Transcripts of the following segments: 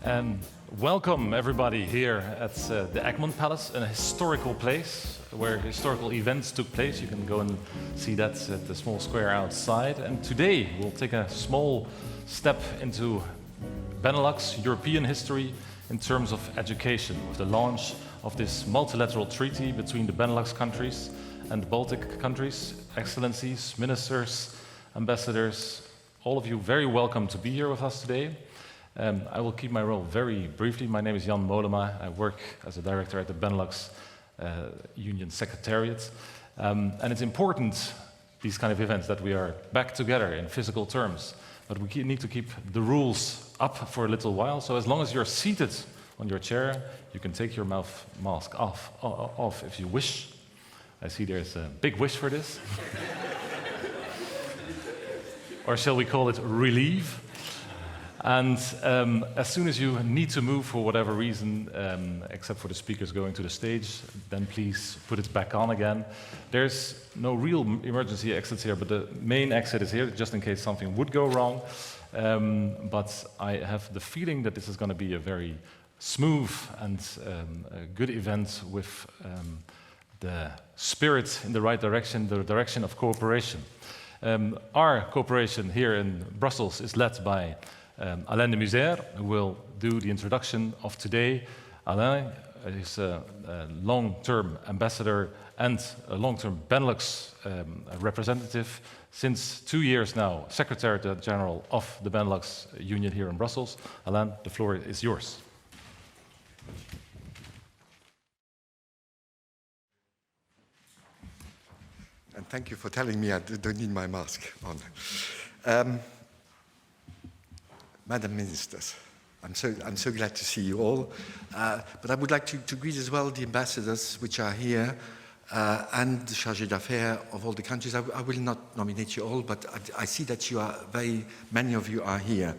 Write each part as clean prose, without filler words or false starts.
And welcome everybody here at the Egmont Palace, a historical place where historical events took place. You can go and see that at the small square outside. And today we'll take a small step into Benelux, European history in terms of education, with the launch of this multilateral treaty between the Benelux countries and the Baltic countries. Excellencies, ministers, ambassadors, all of you very welcome to be here with us today. I will keep my role very briefly. My name is Jan Mollema. I work as a director at the Benelux Union Secretariat. And it's important, these kind of events, that we are back together in physical terms. But we need to keep the rules up for a little while. So as long as you're seated on your chair, you can take your mouth mask off if you wish. I see there's a big wish for this. Or shall we call it relief? And as soon as you need to move for whatever reason, except for the speakers going to the stage, then please put it back on again. There's no real emergency exits here, but the main exit is here, just in case something would go wrong. But I have the feeling that this is going to be a very smooth and a good event with the spirit in the right direction, the direction of cooperation. Our cooperation here in Brussels is led by Alain de Muser, who will do the introduction of today. Alain is a long-term ambassador and a long-term Benelux representative. Since 2 years now, Secretary General of the Benelux Union here in Brussels. Alain, the floor is yours. And thank you for telling me I don't need my mask on. Madam Ministers, I'm so glad to see you all. But I would like to greet as well the ambassadors which are here and the chargé d'affaires of all the countries. I will not nominate you all, but I see that you are many of you are here.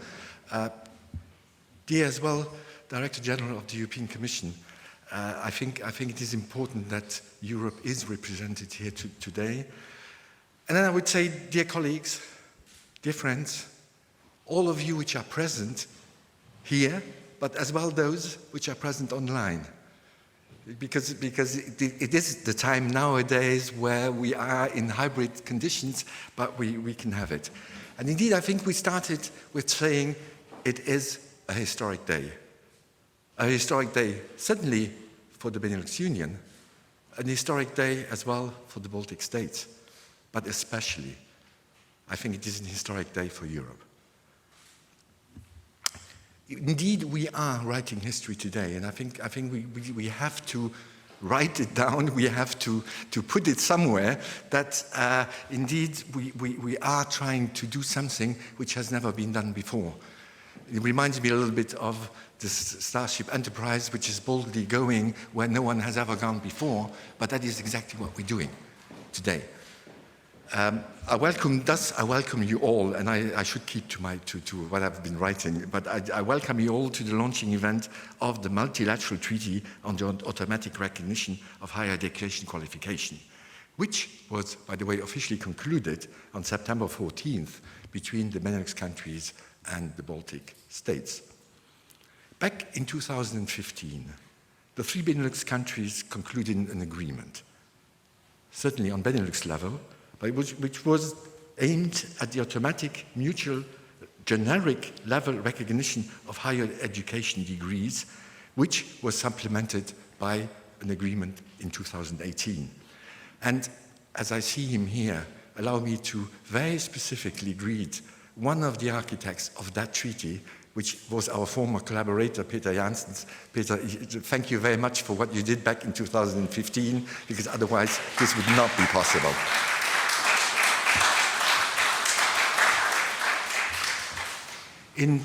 Dear as well, Director General of the European Commission, I think it is important that Europe is represented here today. And then I would say, dear colleagues, dear friends, all of you which are present here, but as well those which are present online. Because it is the time nowadays where we are in hybrid conditions, but we can have it. And indeed, I think we started with saying it is a historic day. A historic day, certainly for the Benelux Union, an historic day as well for the Baltic states, but especially, I think it is an historic day for Europe. Indeed, we are writing history today, and I think we have to write it down, we have to put it somewhere, that indeed we are trying to do something which has never been done before. It reminds me a little bit of this Starship Enterprise, which is boldly going where no one has ever gone before, but that is exactly what we're doing today. I welcome you all, and I should keep to what I've been writing, but I welcome you all to the launching event of the Multilateral Treaty on the Automatic Recognition of Higher Education Qualification, which was, by the way, officially concluded on September 14th between the Benelux countries and the Baltic states. Back in 2015, the three Benelux countries concluded an agreement, certainly on Benelux level, which was aimed at the automatic, mutual, generic level recognition of higher education degrees, which was supplemented by an agreement in 2018. And as I see him here, allow me to very specifically greet one of the architects of that treaty, which was our former collaborator, Peter Janssens. Peter, thank you very much for what you did back in 2015, because otherwise this would not be possible. In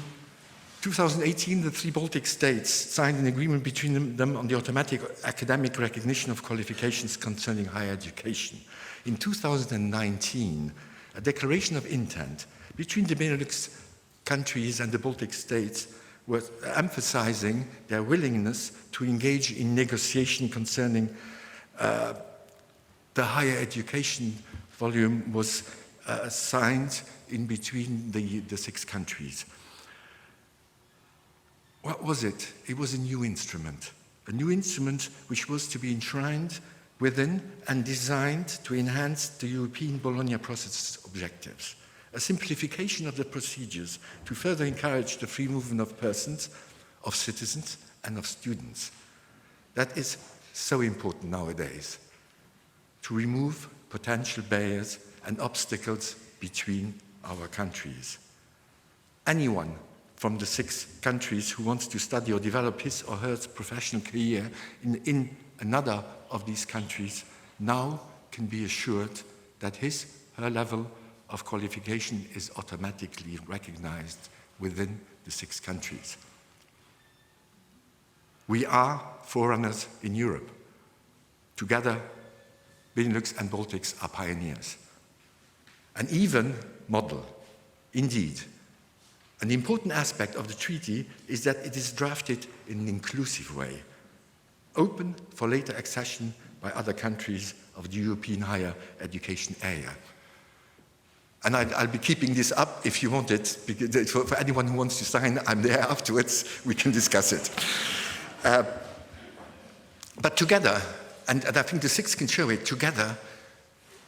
2018, the three Baltic states signed an agreement between them on the automatic academic recognition of qualifications concerning higher education. In 2019, a declaration of intent between the Benelux countries and the Baltic states was emphasizing their willingness to engage in negotiation concerning the higher education volume was signed in between the six countries. What was it? It was a new instrument which was to be enshrined within and designed to enhance the European Bologna process objectives. A simplification of the procedures to further encourage the free movement of persons, of citizens, and of students. That is so important nowadays, to remove potential barriers and obstacles between our countries. Anyone from the 6 countries who wants to study or develop his or her professional career in another of these countries now can be assured that his or her level of qualification is automatically recognized within the 6 countries. We are forerunners in Europe. Together, Benelux and Baltics are pioneers. An even model, indeed. An important aspect of the treaty is that it is drafted in an inclusive way, open for later accession by other countries of the European higher education area. And I'll be keeping this up if you want it. For anyone who wants to sign, I'm there afterwards. We can discuss it. But together, and I think the 6 can show it, together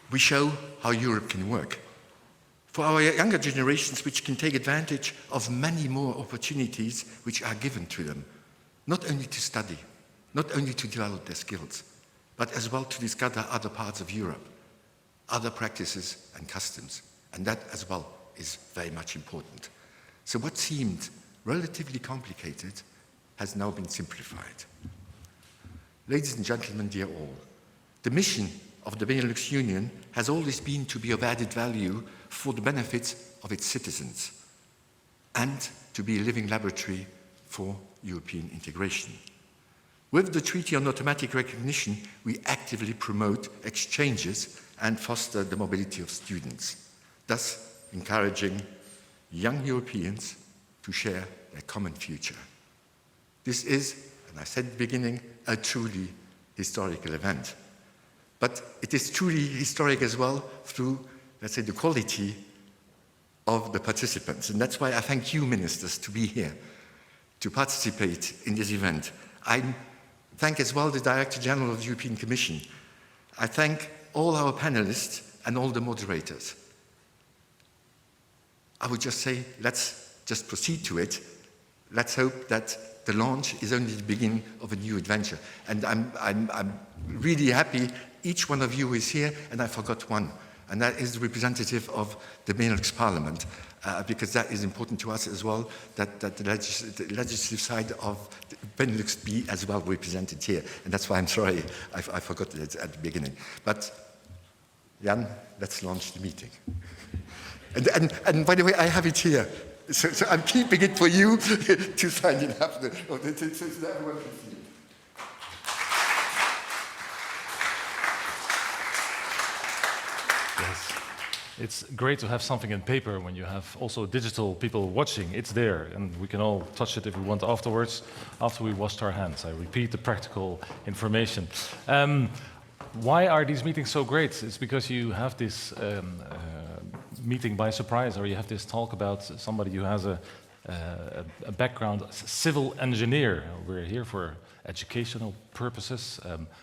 we show how Europe can work. For our younger generations, which can take advantage of many more opportunities which are given to them, not only to study, not only to develop their skills, but as well to discover other parts of Europe, other practices and customs. And that as well is very much important. So what seemed relatively complicated has now been simplified. Ladies and gentlemen, dear all, the mission of the Benelux Union has always been to be of added value for the benefits of its citizens and to be a living laboratory for European integration. With the Treaty on Automatic Recognition, we actively promote exchanges and foster the mobility of students, thus encouraging young Europeans to share their common future. This is, and I said at the beginning, a truly historical event. But it is truly historic as well through, let's say, the quality of the participants. And that's why I thank you, ministers, to be here, to participate in this event. I thank as well the Director General of the European Commission. I thank all our panelists and all the moderators. I would just say, let's just proceed to it. Let's hope that the launch is only the beginning of a new adventure. And I'm really happy each one of you is here, and I forgot one, and that is the representative of the Benelux Parliament, because that is important to us as well, that the legislative side of Benelux be as well represented here. And that's why I'm sorry I forgot it at the beginning. But Jan, let's launch the meeting. And by the way, I have it here. So I'm keeping it for you to sign it after, so that everyone can see it. Yes. It's great to have something in paper when you have also digital people watching. It's there, and we can all touch it if we want afterwards, after we washed our hands. I repeat the practical information. Why are these meetings so great? It's because you have this meeting by surprise, or you have this talk about somebody who has a background, a civil engineer. We're here for educational purposes,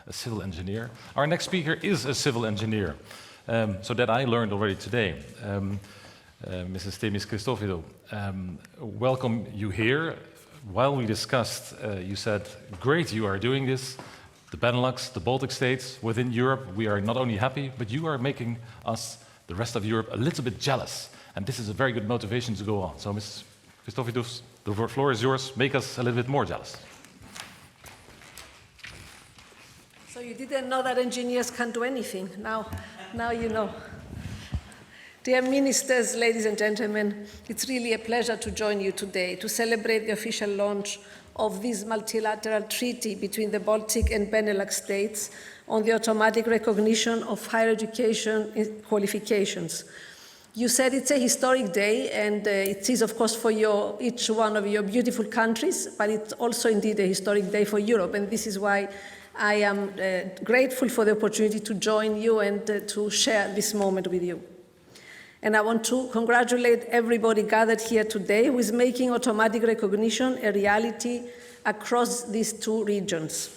a civil engineer. Our next speaker is a civil engineer, so that I learned already today. Mrs. Themis Christofido, welcome you here. While we discussed, you said, great, you are doing this. The Benelux, the Baltic states, within Europe, we are not only happy, but you are making us, the rest of Europe, a little bit jealous. And this is a very good motivation to go on. So, Mrs. Christofidou, the floor is yours. Make us a little bit more jealous. So you didn't know that engineers can't do anything. Now you know. Dear ministers, ladies and gentlemen, it's really a pleasure to join you today to celebrate the official launch of this multilateral treaty between the Baltic and Benelux states on the automatic recognition of higher education qualifications. You said it's a historic day, and it is, of course, for each one of your beautiful countries, but it's also indeed a historic day for Europe, and this is why I am grateful for the opportunity to join you and to share this moment with you. And I want to congratulate everybody gathered here today who is making automatic recognition a reality across these two regions.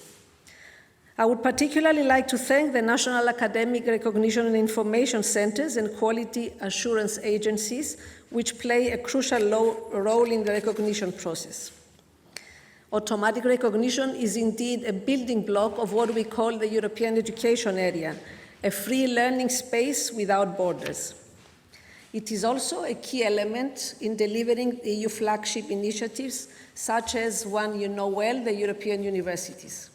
I would particularly like to thank the National Academic Recognition and Information Centers and Quality Assurance Agencies, which play a crucial role in the recognition process. Automatic recognition is indeed a building block of what we call the European education area, a free learning space without borders. It is also a key element in delivering EU flagship initiatives, such as one you know well, the European universities.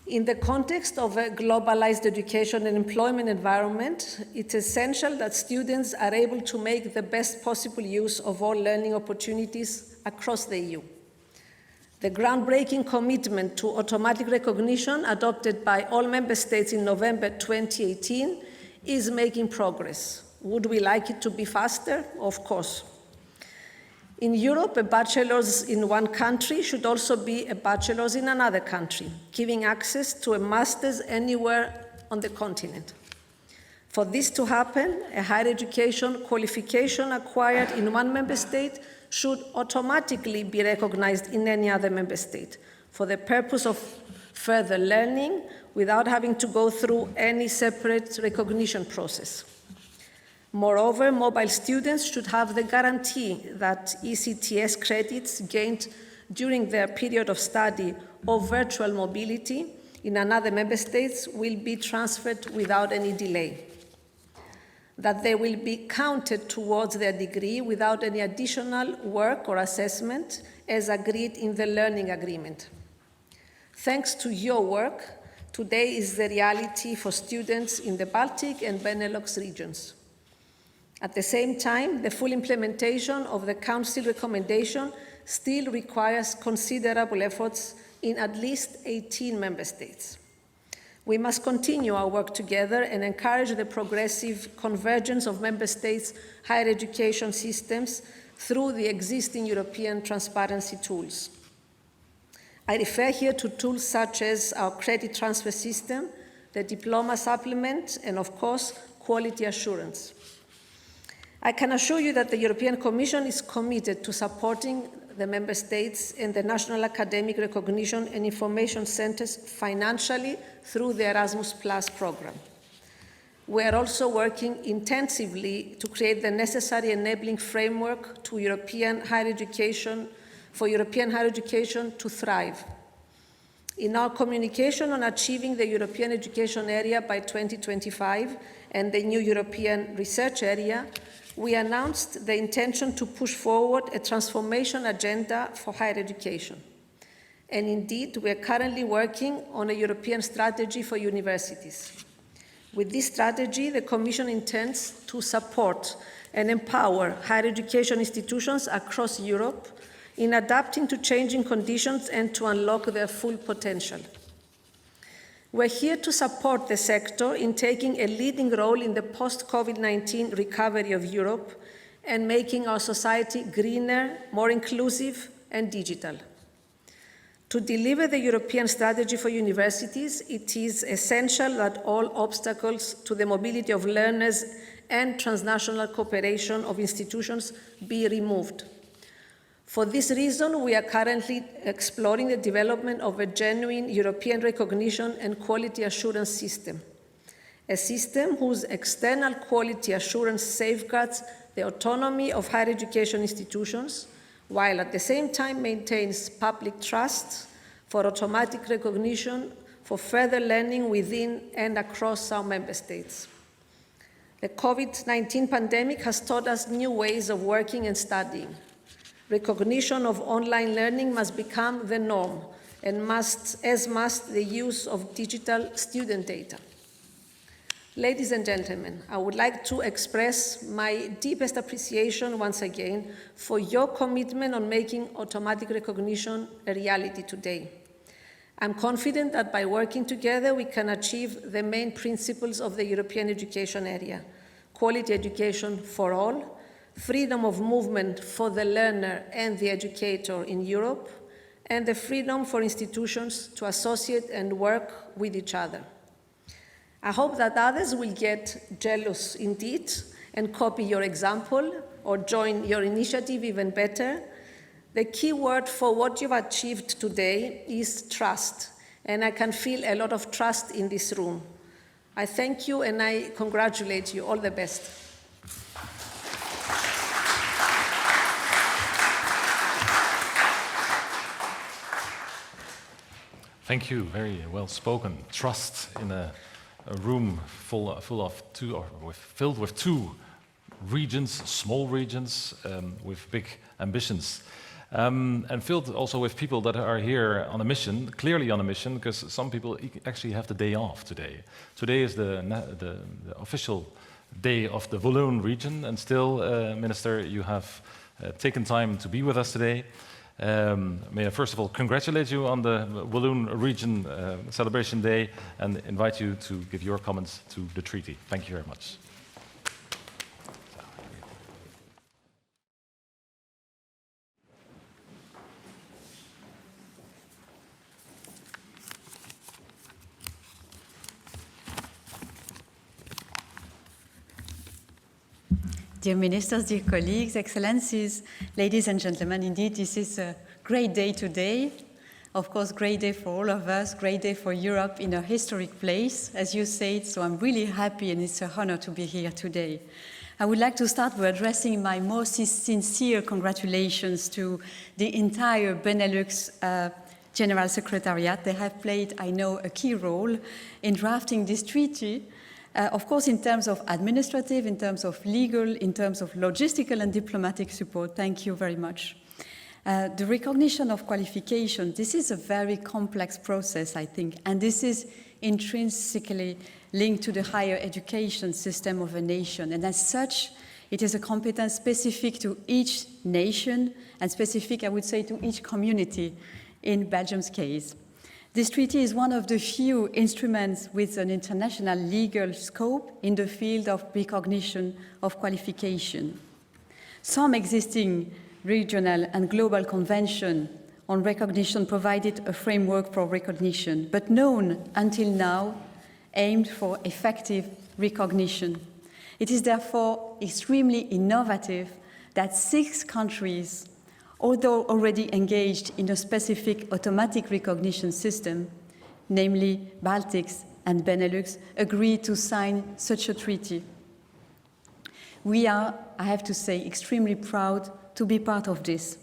In the context of a globalized education and employment environment, it's essential that students are able to make the best possible use of all learning opportunities across the EU. The groundbreaking commitment to automatic recognition adopted by all member states in November 2018 is making progress. Would we like it to be faster? Of course. In Europe, a bachelor's in one country should also be a bachelor's in another country, giving access to a master's anywhere on the continent. For this to happen, a higher education qualification acquired in one member state should automatically be recognized in any other member state for the purpose of further learning without having to go through any separate recognition process. Moreover, mobile students should have the guarantee that ECTS credits gained during their period of study or virtual mobility in another member state will be transferred without any delay, that they will be counted towards their degree without any additional work or assessment as agreed in the learning agreement. Thanks to your work, today is the reality for students in the Baltic and Benelux regions. At the same time, the full implementation of the Council recommendation still requires considerable efforts in at least 18 member states. We must continue our work together and encourage the progressive convergence of member states' higher education systems through the existing European transparency tools. I refer here to tools such as our credit transfer system, the diploma supplement, and of course, quality assurance. I can assure you that the European Commission is committed to supporting the Member States and the National Academic Recognition and Information Centres financially through the Erasmus Plus programme. We are also working intensively to create the necessary enabling framework for European higher education to thrive. In our communication on achieving the European education area by 2025 and the new European research area, we announced the intention to push forward a transformation agenda for higher education. And indeed, we are currently working on a European strategy for universities. With this strategy, the Commission intends to support and empower higher education institutions across Europe in adapting to changing conditions and to unlock their full potential. We're here to support the sector in taking a leading role in the post-COVID-19 recovery of Europe and making our society greener, more inclusive, and digital. To deliver the European strategy for universities, it is essential that all obstacles to the mobility of learners and transnational cooperation of institutions be removed. For this reason, we are currently exploring the development of a genuine European recognition and quality assurance system, a system whose external quality assurance safeguards the autonomy of higher education institutions, while at the same time maintains public trust for automatic recognition for further learning within and across our member states. The COVID-19 pandemic has taught us new ways of working and studying. Recognition of online learning must become the norm, and as must the use of digital student data. Ladies and gentlemen, I would like to express my deepest appreciation once again for your commitment on making automatic recognition a reality today. I'm confident that by working together, we can achieve the main principles of the European education area: quality education for all, freedom of movement for the learner and the educator in Europe, and the freedom for institutions to associate and work with each other. I hope that others will get jealous indeed and copy your example or join your initiative even better. The key word for what you've achieved today is trust, and I can feel a lot of trust in this room. I thank you and I congratulate you. All the best. Thank you, very well spoken. Trust in a room filled with two regions, small regions, with big ambitions. And filled also with people that are here on a mission, clearly on a mission, because some people actually have the day off today. Today is the official day of the Walloon region, and still, Minister, you have taken time to be with us today. May I first of all congratulate you on the Walloon region celebration day and invite you to give your comments to the treaty. Thank you very much. Dear Ministers, dear colleagues, Excellencies, ladies and gentlemen, indeed this is a great day today. Of course, great day for all of us, great day for Europe in a historic place, as you said, so I'm really happy and it's an honor to be here today. I would like to start by addressing my most sincere congratulations to the entire Benelux General Secretariat. They have played, I know, a key role in drafting this treaty. Of course, in terms of administrative, in terms of legal, in terms of logistical and diplomatic support, thank you very much. The recognition of qualifications, this is a very complex process, I think, and this is intrinsically linked to the higher education system of a nation. And as such, it is a competence specific to each nation and specific, I would say, to each community in Belgium's case. This treaty is one of the few instruments with an international legal scope in the field of recognition of qualification. Some existing regional and global conventions on recognition provided a framework for recognition, but none until now aimed for effective recognition. It is therefore extremely innovative that 6 countries, although already engaged in a specific automatic recognition system, namely Baltics and Benelux, agreed to sign such a treaty. We are, I have to say, extremely proud to be part of this.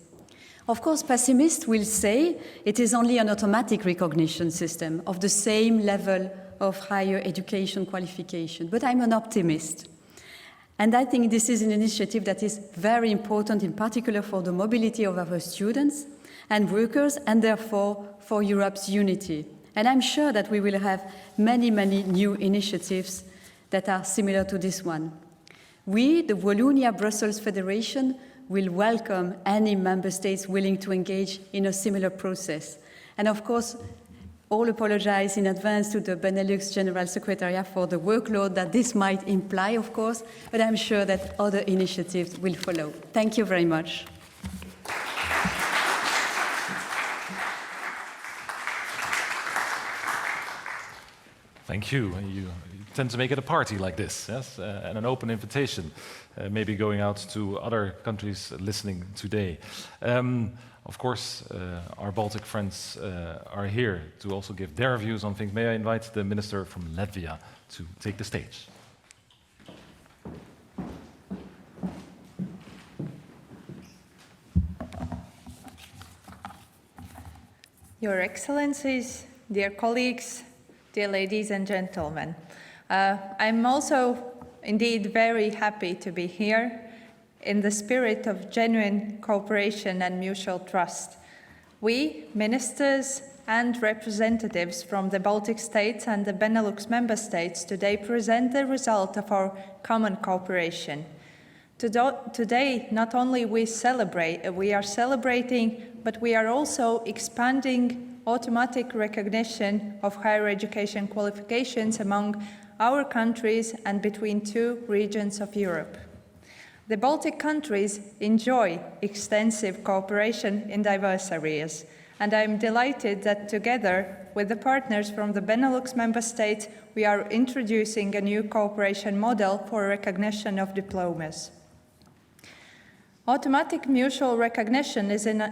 Of course, pessimists will say it is only an automatic recognition system of the same level of higher education qualification, but I'm an optimist. And I think this is an initiative that is very important, in particular for the mobility of our students and workers, and therefore for Europe's unity. And I'm sure that we will have many, many new initiatives that are similar to this one. We, the Wallonia-Brussels Federation, will welcome any member states willing to engage in a similar process. And of course, all apologize in advance to the Benelux General Secretariat for the workload that this might imply, of course, but I'm sure that other initiatives will follow. Thank you very much. Thank you. You tend to make it a party like this, yes? And an open invitation, maybe going out to other countries listening today. Of course, our Baltic friends are here to also give their views on things. May I invite the Minister from Latvia to take the stage? Your Excellencies, dear colleagues, dear ladies and gentlemen, I'm also indeed very happy to be here in the spirit of genuine cooperation and mutual trust. We, ministers and representatives from the Baltic states and the Benelux member states today present the result of our common cooperation. Today, not only we are celebrating, but we are also expanding automatic recognition of higher education qualifications among our countries and between 2 regions of Europe. The Baltic countries enjoy extensive cooperation in diverse areas. and I'm delighted that together with the partners from the Benelux member states, we are introducing a new cooperation model for recognition of diplomas. Automatic mutual recognition is an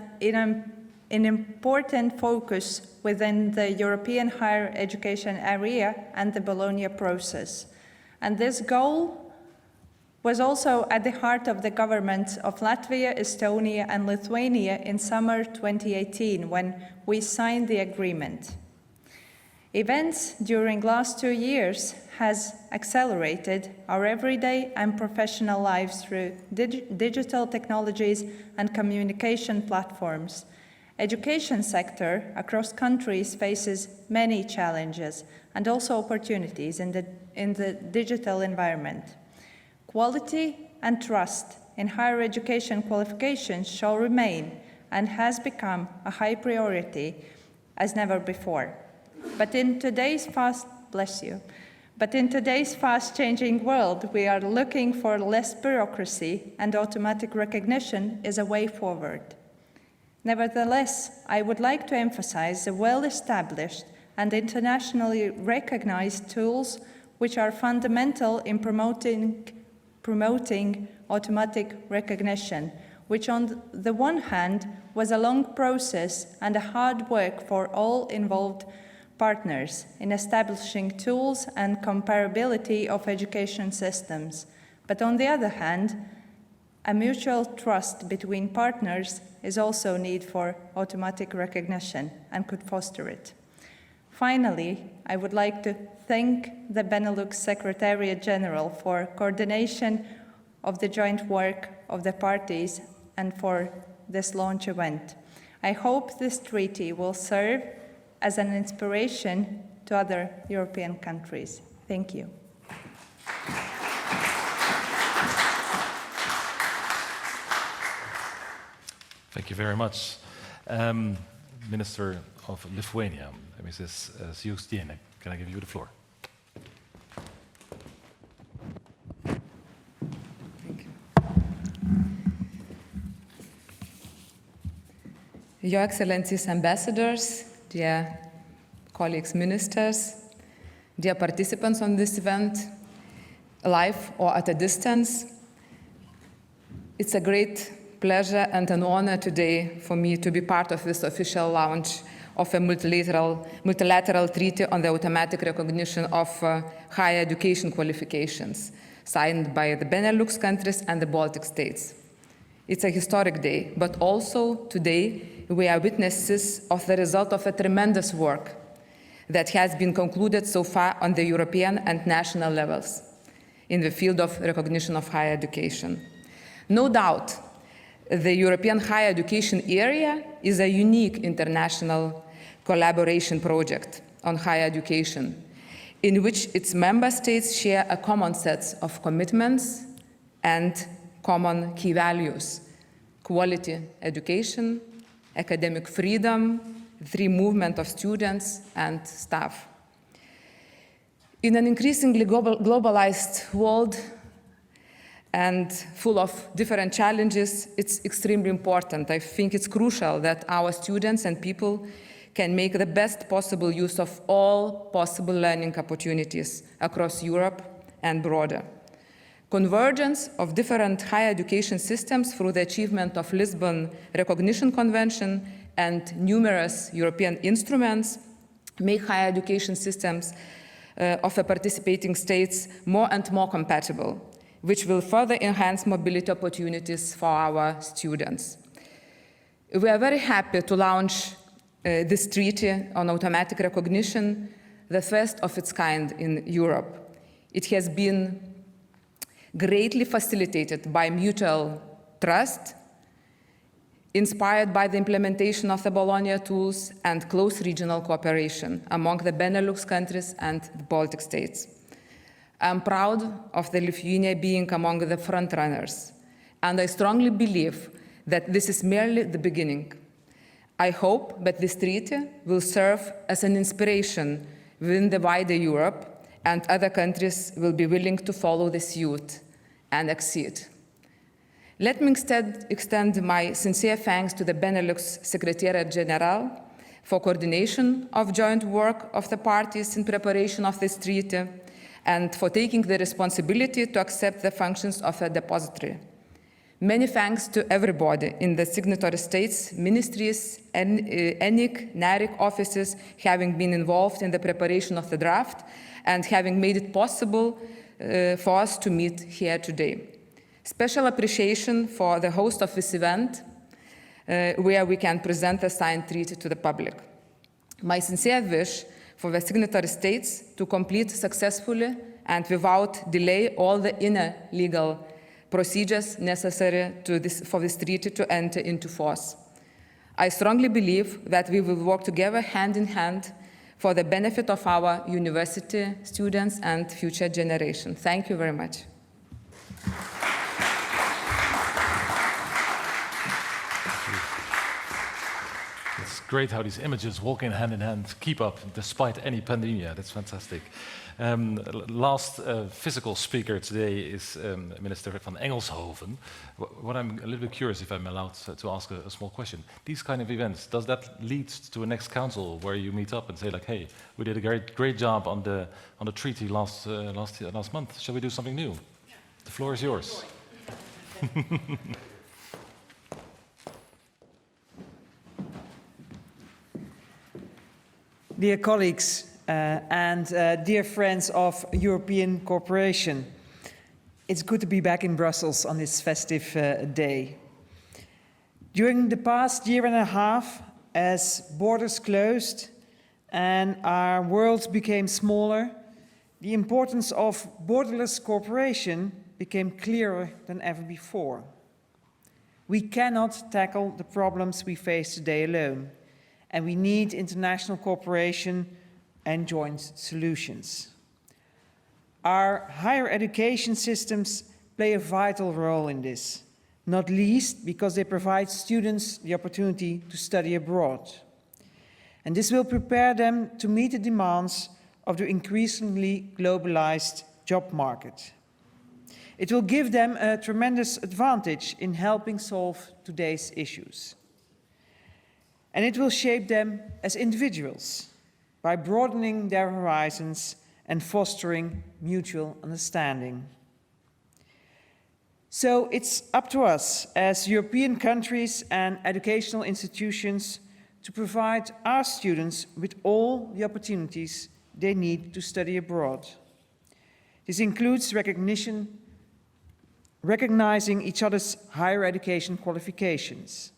important focus within the European higher education area and the Bologna process. And this goal was also at the heart of the governments of Latvia, Estonia, and Lithuania in summer 2018 when we signed the agreement. Events during last 2 years has accelerated our everyday and professional lives through digital technologies and communication platforms. Education sector across countries faces many challenges and also opportunities in the digital environment. Quality and trust in higher education qualifications shall remain and has become a high priority as never before. But in today's fast-changing world, we are looking for less bureaucracy, and automatic recognition is a way forward. Nevertheless, I would like to emphasize the well-established and internationally recognized tools which are fundamental in promoting automatic recognition, which on the one hand was a long process and a hard work for all involved partners in establishing tools and comparability of education systems. But on the other hand, a mutual trust between partners is also a need for automatic recognition and could foster it. Finally, I would like to thank the Benelux Secretariat General for coordination of the joint work of the parties and for this launch event. I hope this treaty will serve as an inspiration to other European countries. Thank you. Thank you very much. Minister of Lithuania, Mrs. Siūstienė, can I give you the floor? Thank you. Your Excellencies, ambassadors, dear colleagues, ministers, dear participants on this event, live or at a distance, it's a great pleasure and an honor today for me to be part of this official launch of a multilateral treaty on the automatic recognition of higher education qualifications, signed by the Benelux countries and the Baltic states. It's a historic day, but also today we are witnesses of the result of a tremendous work that has been concluded so far on the European and national levels in the field of recognition of higher education. No doubt, the European higher education area is a unique international collaboration project on higher education, in which its member states share a common set of commitments and common key values: quality education, academic freedom, free movement of students and staff. In an increasingly globalized world and full of different challenges, it's extremely important. I think it's crucial that our students and people can make the best possible use of all possible learning opportunities across Europe and broader. Convergence of different higher education systems through the achievement of Lisbon Recognition Convention and numerous European instruments make higher education systems of the participating states more and more compatible, which will further enhance mobility opportunities for our students. We are very happy to launch this treaty on automatic recognition, the first of its kind in Europe. It has been greatly facilitated by mutual trust, inspired by the implementation of the Bologna tools and close regional cooperation among the Benelux countries and the Baltic states. I'm proud of Lithuania being among the front runners, and I strongly believe that this is merely the beginning. I hope that this treaty will serve as an inspiration within the wider Europe, and other countries will be willing to follow the suit and exceed. Let me instead extend my sincere thanks to the Benelux Secretariat General for coordination of joint work of the parties in preparation of this treaty and for taking the responsibility to accept the functions of a depository. Many thanks to everybody in the signatory states, ministries, ENIC, NARIC offices having been involved in the preparation of the draft and having made it possible for us to meet here today. Special appreciation for the host of this event, where we can present the signed treaty to the public. My sincere wish for the signatory states to complete successfully and without delay all the inner legal procedures necessary for this treaty to enter into force. I strongly believe that we will work together hand in hand for the benefit of our university students and future generations. Thank you very much. It's great how these images walking hand in hand keep up despite any pandemic. That's fantastic. Last physical speaker today is Minister van Engelshoven. What I'm a little bit curious, if I'm allowed to ask a small question. These kind of events, does that lead to a next council where you meet up and say like, hey, we did a great job on the treaty last month. Shall we do something new? The floor is yours. Dear colleagues and dear friends of European cooperation, it's good to be back in Brussels on this festive day. During the past year and a half, as borders closed and our world became smaller, the importance of borderless cooperation became clearer than ever before. We cannot tackle the problems we face today alone, and we need international cooperation and joint solutions. Our higher education systems play a vital role in this, not least because they provide students the opportunity to study abroad. And this will prepare them to meet the demands of the increasingly globalized job market. It will give them a tremendous advantage in helping solve today's issues. And it will shape them as individuals by broadening their horizons and fostering mutual understanding. So it's up to us as European countries and educational institutions to provide our students with all the opportunities they need to study abroad. This includes recognizing each other's higher education qualifications.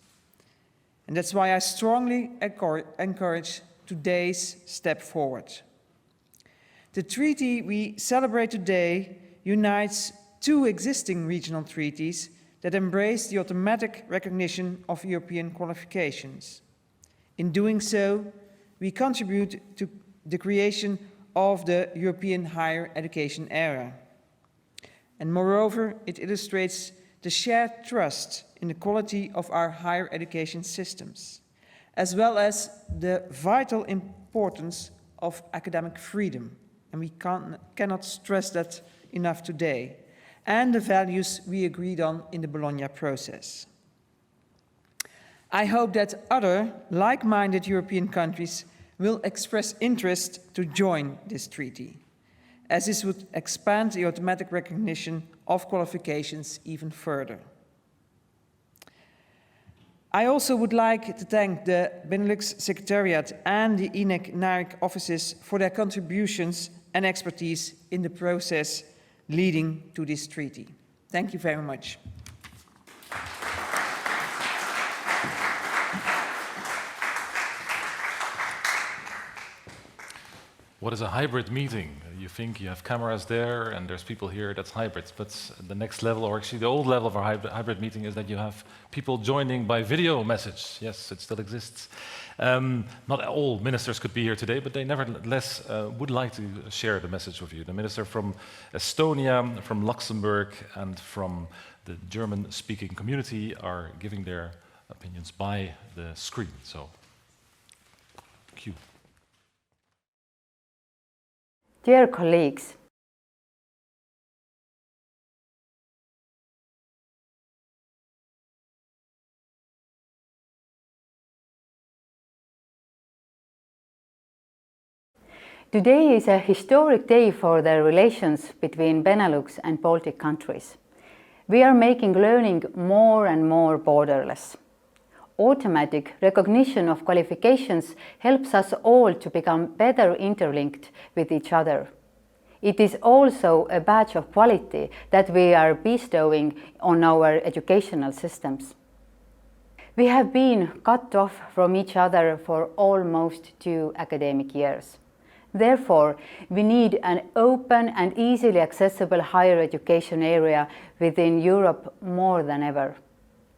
And that's why I strongly encourage today's step forward. The treaty we celebrate today unites two existing regional treaties that embrace the automatic recognition of European qualifications. In doing so, we contribute to the creation of the European higher education era. And moreover, it illustrates the shared trust in the quality of our higher education systems, as well as the vital importance of academic freedom, and we cannot stress that enough today, and the values we agreed on in the Bologna process. I hope that other like-minded European countries will express interest to join this treaty, as this would expand the automatic recognition of qualifications even further. I also would like to thank the Benelux Secretariat and the ENIC NARIC offices for their contributions and expertise in the process leading to this treaty. Thank you very much. What is a hybrid meeting? You think you have cameras there and there's people here, that's hybrid. But the next level, or actually the old level of our hybrid meeting is that you have people joining by video message. Yes, it still exists. Not all ministers could be here today, but they nevertheless would like to share the message with you. The minister from Estonia, from Luxembourg, and from the German-speaking community are giving their opinions by the screen. So, cue. Dear colleagues, Today is a historic day for the relations between Benelux and Baltic countries. We are making learning more and more borderless. Automatic recognition of qualifications helps us all to become better interlinked with each other. It is also a badge of quality that we are bestowing on our educational systems. We have been cut off from each other for almost 2 academic years. Therefore, we need an open and easily accessible higher education area within Europe more than ever.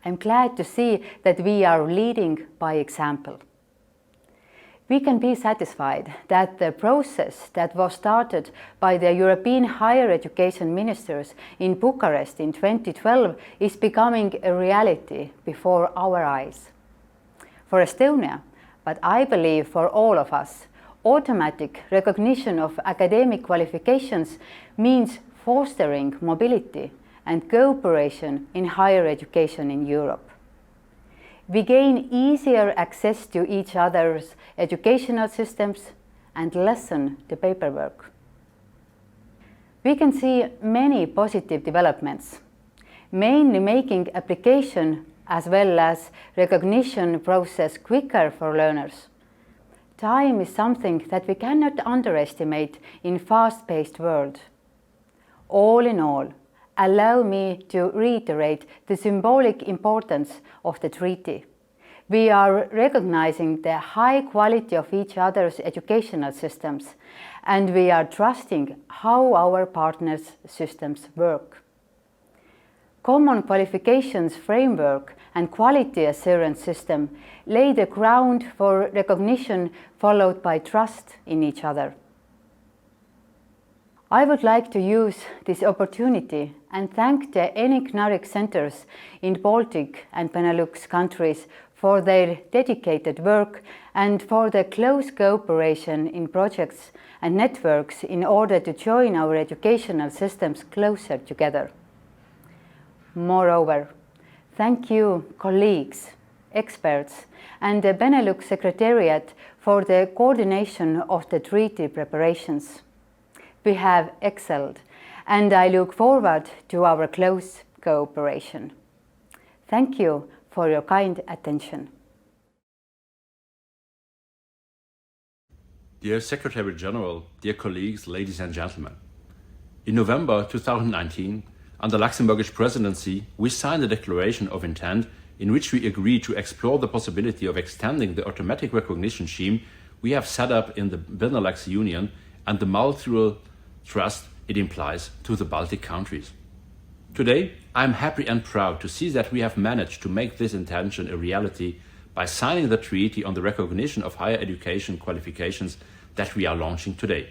I'm glad to see that we are leading by example. We can be satisfied that the process that was started by the European higher education ministers in Bucharest in 2012 is becoming a reality before our eyes. For Estonia, but I believe for all of us, automatic recognition of academic qualifications means fostering mobility and cooperation in higher education in Europe. We gain easier access to each other's educational systems and lessen the paperwork. We can see many positive developments, mainly making application as well as recognition process quicker for learners. Time is something that we cannot underestimate in a fast-paced world. All in all, allow me to reiterate the symbolic importance of the treaty. We are recognizing the high quality of each other's educational systems, and we are trusting how our partners' systems work. Common qualifications framework and quality assurance system lay the ground for recognition followed by trust in each other. I would like to use this opportunity and thank the ENIC-NARIC centers in Baltic and Benelux countries for their dedicated work and for the close cooperation in projects and networks in order to join our educational systems closer together. Moreover, thank you, colleagues, experts, and the Benelux Secretariat for the coordination of the treaty preparations. We have excelled, and I look forward to our close cooperation. Thank you for your kind attention. Dear Secretary General, dear colleagues, ladies and gentlemen. In November 2019, under Luxembourgish presidency, we signed a declaration of intent in which we agreed to explore the possibility of extending the automatic recognition scheme we have set up in the Benelux Union and the multilateral trust it implies to the Baltic countries. Today, I am happy and proud to see that we have managed to make this intention a reality by signing the treaty on the recognition of higher education qualifications that we are launching today.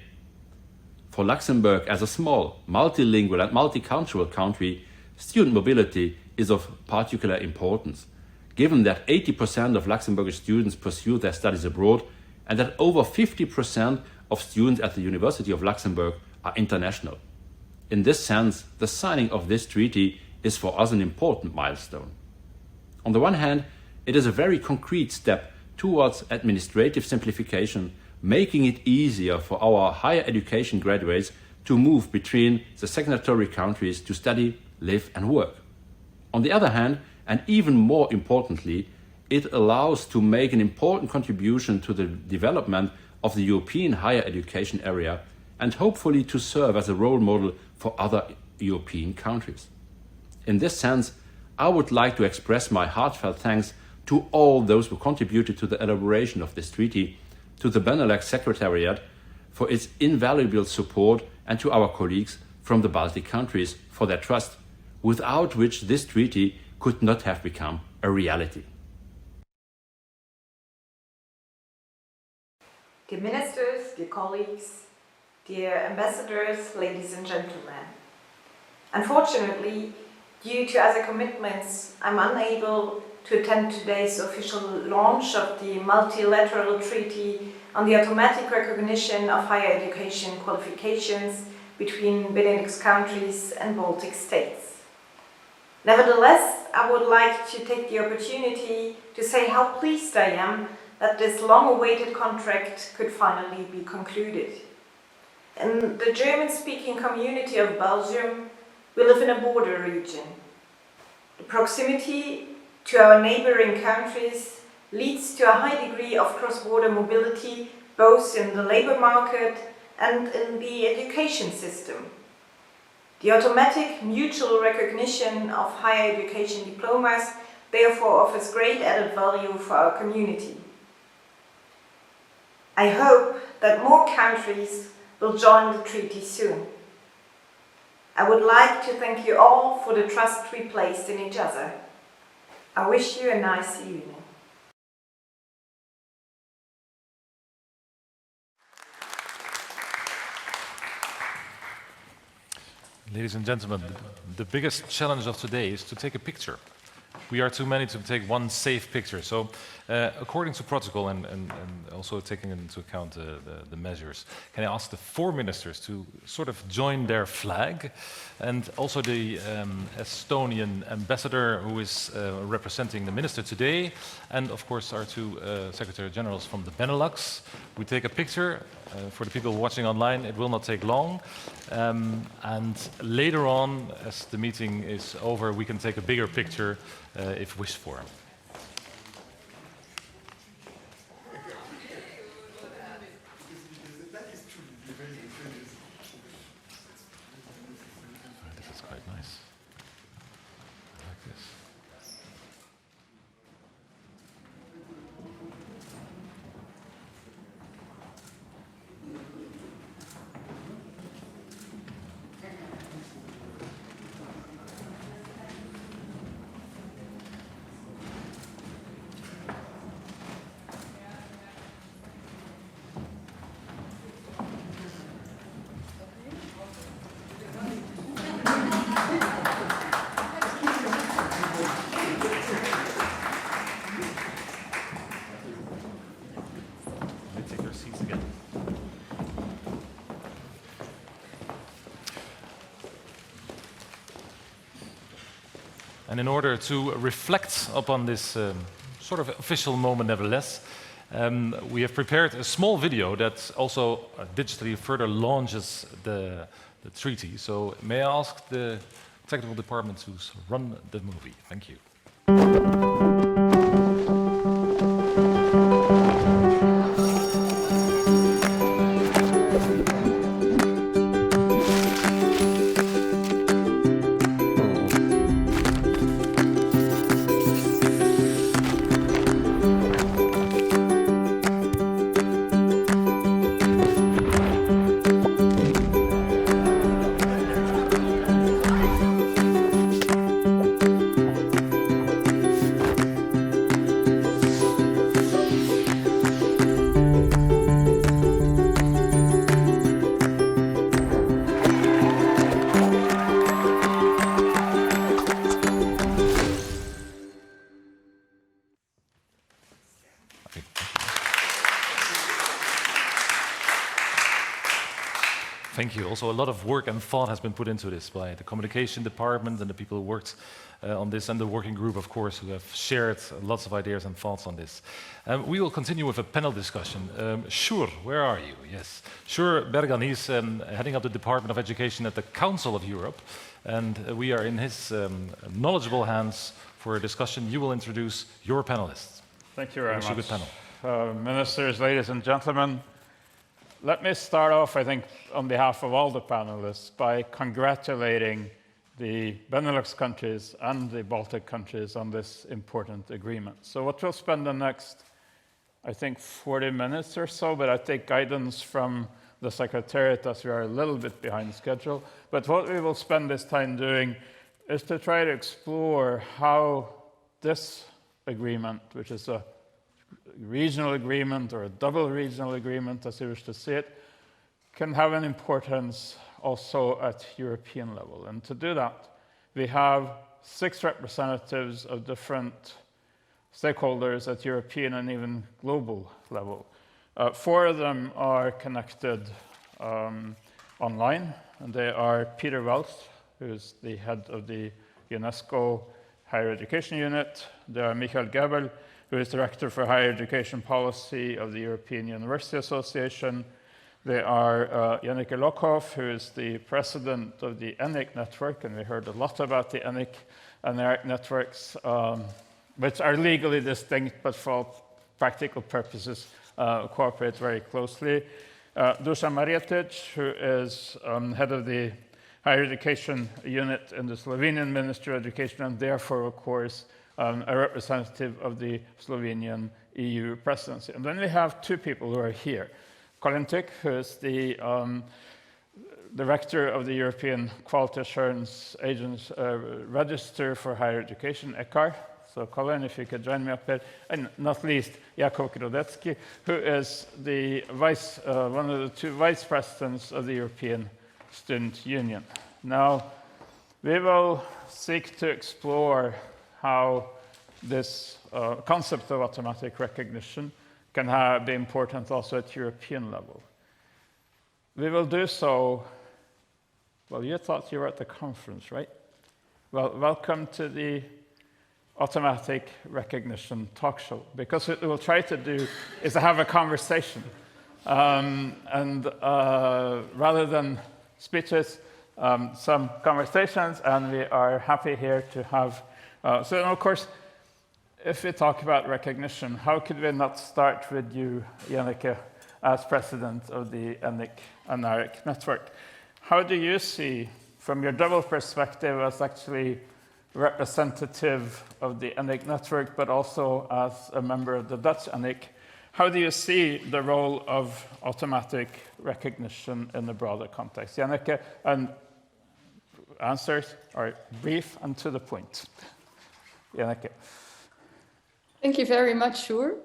For Luxembourg, as a small, multilingual and multicultural country, student mobility is of particular importance, given that 80% of Luxembourgish students pursue their studies abroad and that over 50% of students at the University of Luxembourg are international. In this sense, the signing of this treaty is for us an important milestone. On the one hand, it is a very concrete step towards administrative simplification, making it easier for our higher education graduates to move between the signatory countries to study, live and work. On the other hand, and even more importantly, it allows to make an important contribution to the development of the European higher education area and hopefully to serve as a role model for other European countries. In this sense, I would like to express my heartfelt thanks to all those who contributed to the elaboration of this treaty, to the Benelux Secretariat for its invaluable support, and to our colleagues from the Baltic countries for their trust, without which this treaty could not have become a reality. Dear ministers, dear colleagues, dear ambassadors, ladies and gentlemen. Unfortunately, due to other commitments, I'm unable to attend today's official launch of the Multilateral Treaty on the automatic recognition of higher education qualifications between Benelux countries and Baltic states. Nevertheless, I would like to take the opportunity to say how pleased I am that this long-awaited contract could finally be concluded. In the German-speaking community of Belgium, we live in a border region. The proximity to our neighboring countries leads to a high degree of cross-border mobility, both in the labor market and in the education system. The automatic mutual recognition of higher education diplomas therefore offers great added value for our community. I hope that more countries will join the treaty soon. I would like to thank you all for the trust we placed in each other. I wish you a nice evening. Ladies and gentlemen, the biggest challenge of today is to take a picture. We are too many to take one safe picture. So, according to protocol and also taking into account the measures, can I ask the 4 ministers to sort of join their flag? And also the Estonian ambassador who is representing the minister today, and of course our 2 Secretary Generals from the Benelux. We take a picture. For the people watching online, it will not take long. And later on, as the meeting is over, we can take a bigger picture if wished for. This is quite nice. I like this. Take your seats again. And in order to reflect upon this sort of official moment, nevertheless, we have prepared a small video that also digitally further launches the treaty. So may I ask the technical department to run the movie? Thank you. Thank you. Also, a lot of work and thought has been put into this by the communication department and the people who worked on this, and the working group, of course, who have shared lots of ideas and thoughts on this. We will continue with a panel discussion. Sjoerd, where are you? Yes. Sjoerd Bergan, he's heading up the Department of Education at the Council of Europe, and we are in his knowledgeable hands for a discussion. You will introduce your panelists. Thank you very much. A good panel. Ministers, ladies and gentlemen, let me start off, I think, on behalf of all the panelists by congratulating the Benelux countries and the Baltic countries on this important agreement. So what we'll spend the next, I think, 40 minutes or so, but I take guidance from the Secretariat as we are a little bit behind schedule. But what we will spend this time doing is to try to explore how this agreement, which is a regional agreement or a double regional agreement, as you wish to see it, can have an importance also at European level. And to do that, we have 6 representatives of different stakeholders at European and even global level. 4 of them are connected online, and they are Peter Welch, who's the head of the UNESCO Higher Education Unit. There are Michael Gebel, who is Director for Higher Education Policy of the European University Association. They are Janneke Lokhoff, who is the president of the ENIC network, and we heard a lot about the ENIC and ERIC networks, which are legally distinct, but for all practical purposes cooperate very closely. Dusan Marjetic, who is head of the higher education unit in the Slovenian Ministry of Education, and therefore, of course, a representative of the Slovenian EU presidency. And then we have two people who are here. Colin Tick, who is the director of the European Quality Assurance Agents Register for Higher Education, ECHAR. So Colin, if you could join me up here. And not least, Jakub Grodecki, who is the one of the two vice presidents of the European Student Union. Now, we will seek to explore how this concept of automatic recognition can be important also at European level. We will do so, well, you thought you were at the conference, right? Well, welcome to the Automatic Recognition Talk Show, because what we'll try to do is to have a conversation. And rather than speeches, some conversations, and we are happy here to have, so of course, if we talk about recognition, how could we not start with you, Janneke, as president of the ENIC and ERIC network? How do you see, from your double perspective as actually representative of the ENIC network, but also as a member of the Dutch ENIC, how do you see the role of automatic recognition in the broader context? Janneke, and answers are brief and to the point. Janneke. Thank you very much, Sjoerd.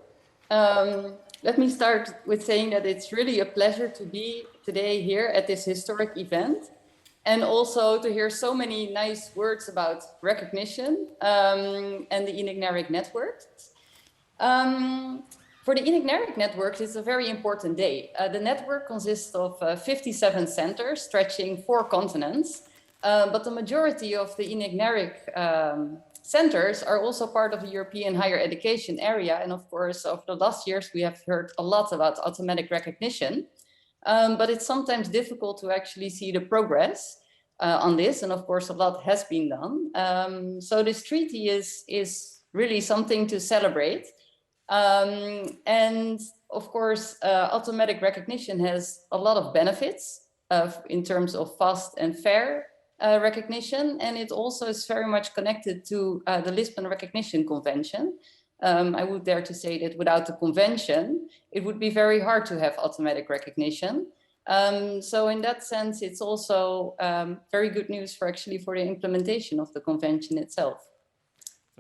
Let me start with saying that it's really a pleasure to be today here at this historic event, and also to hear so many nice words about recognition and the ENIC-NERIC network. For the ENIC-NERIC network, it's a very important day. The network consists of 57 centers stretching 4 continents, but the majority of the ENIC-NERIC centers are also part of the European higher education area. And of course, over the last years, we have heard a lot about automatic recognition, but it's sometimes difficult to actually see the progress on this. And of course, a lot has been done. So this treaty is really something to celebrate. And of course, automatic recognition has a lot of benefits in terms of fast and fair recognition, and it also is very much connected to the Lisbon Recognition Convention. I would dare to say that without the convention, it would be very hard to have automatic recognition. So in that sense, it's also very good news for the implementation of the convention itself.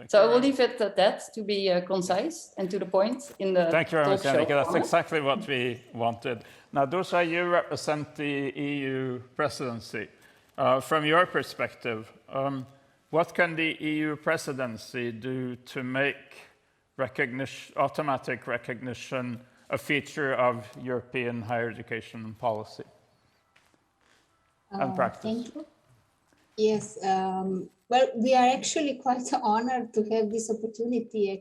So I will leave it at that, to be concise and to the point in the Thank you very much, Janneke. That's format. exactly what we wanted. Now, Dusan, you represent the EU presidency. From your perspective, what can the EU presidency do to make automatic recognition a feature of European higher education policy and practice? Thank you. Yes, well, we are actually quite honored to have this opportunity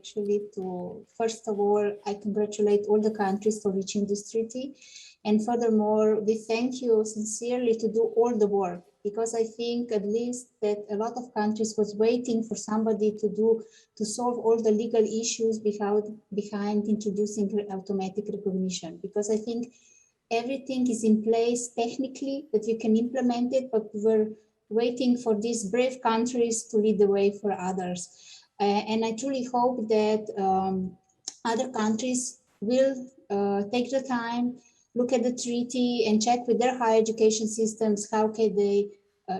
to, first of all, I congratulate all the countries for reaching this treaty. And furthermore, we thank you sincerely to do all the work, because I think at least that a lot of countries was waiting for somebody to solve all the legal issues behind introducing automatic recognition, because I think everything is in place technically that we can implement it, but we're waiting for these brave countries to lead the way for others. And I truly hope that other countries will take the time, look at the treaty and check with their higher education systems how can they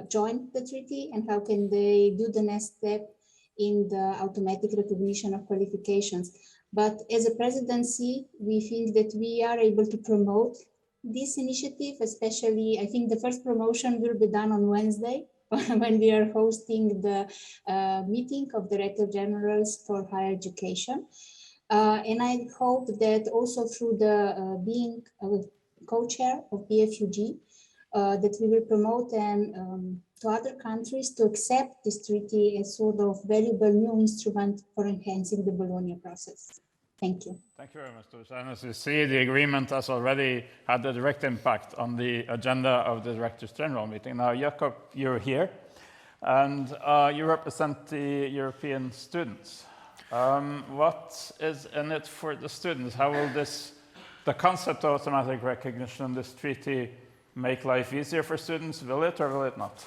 join the treaty and how can they do the next step in the automatic recognition of qualifications. But as a presidency, we think that we are able to promote this initiative, especially I think the first promotion will be done on Wednesday when we are hosting the meeting of Director Generals for Higher Education. And I hope that also through the being a co-chair of BFUG, that we will promote and to other countries to accept this treaty as sort of valuable new instrument for enhancing the Bologna process. Thank you. Thank you very much, Tusa. And as you see, the agreement has already had a direct impact on the agenda of the Directors General meeting. Now, Jakob, you're here, and you represent the European students. What is in it for the students? How will the concept of automatic recognition in this treaty make life easier for students? Will it or will it not?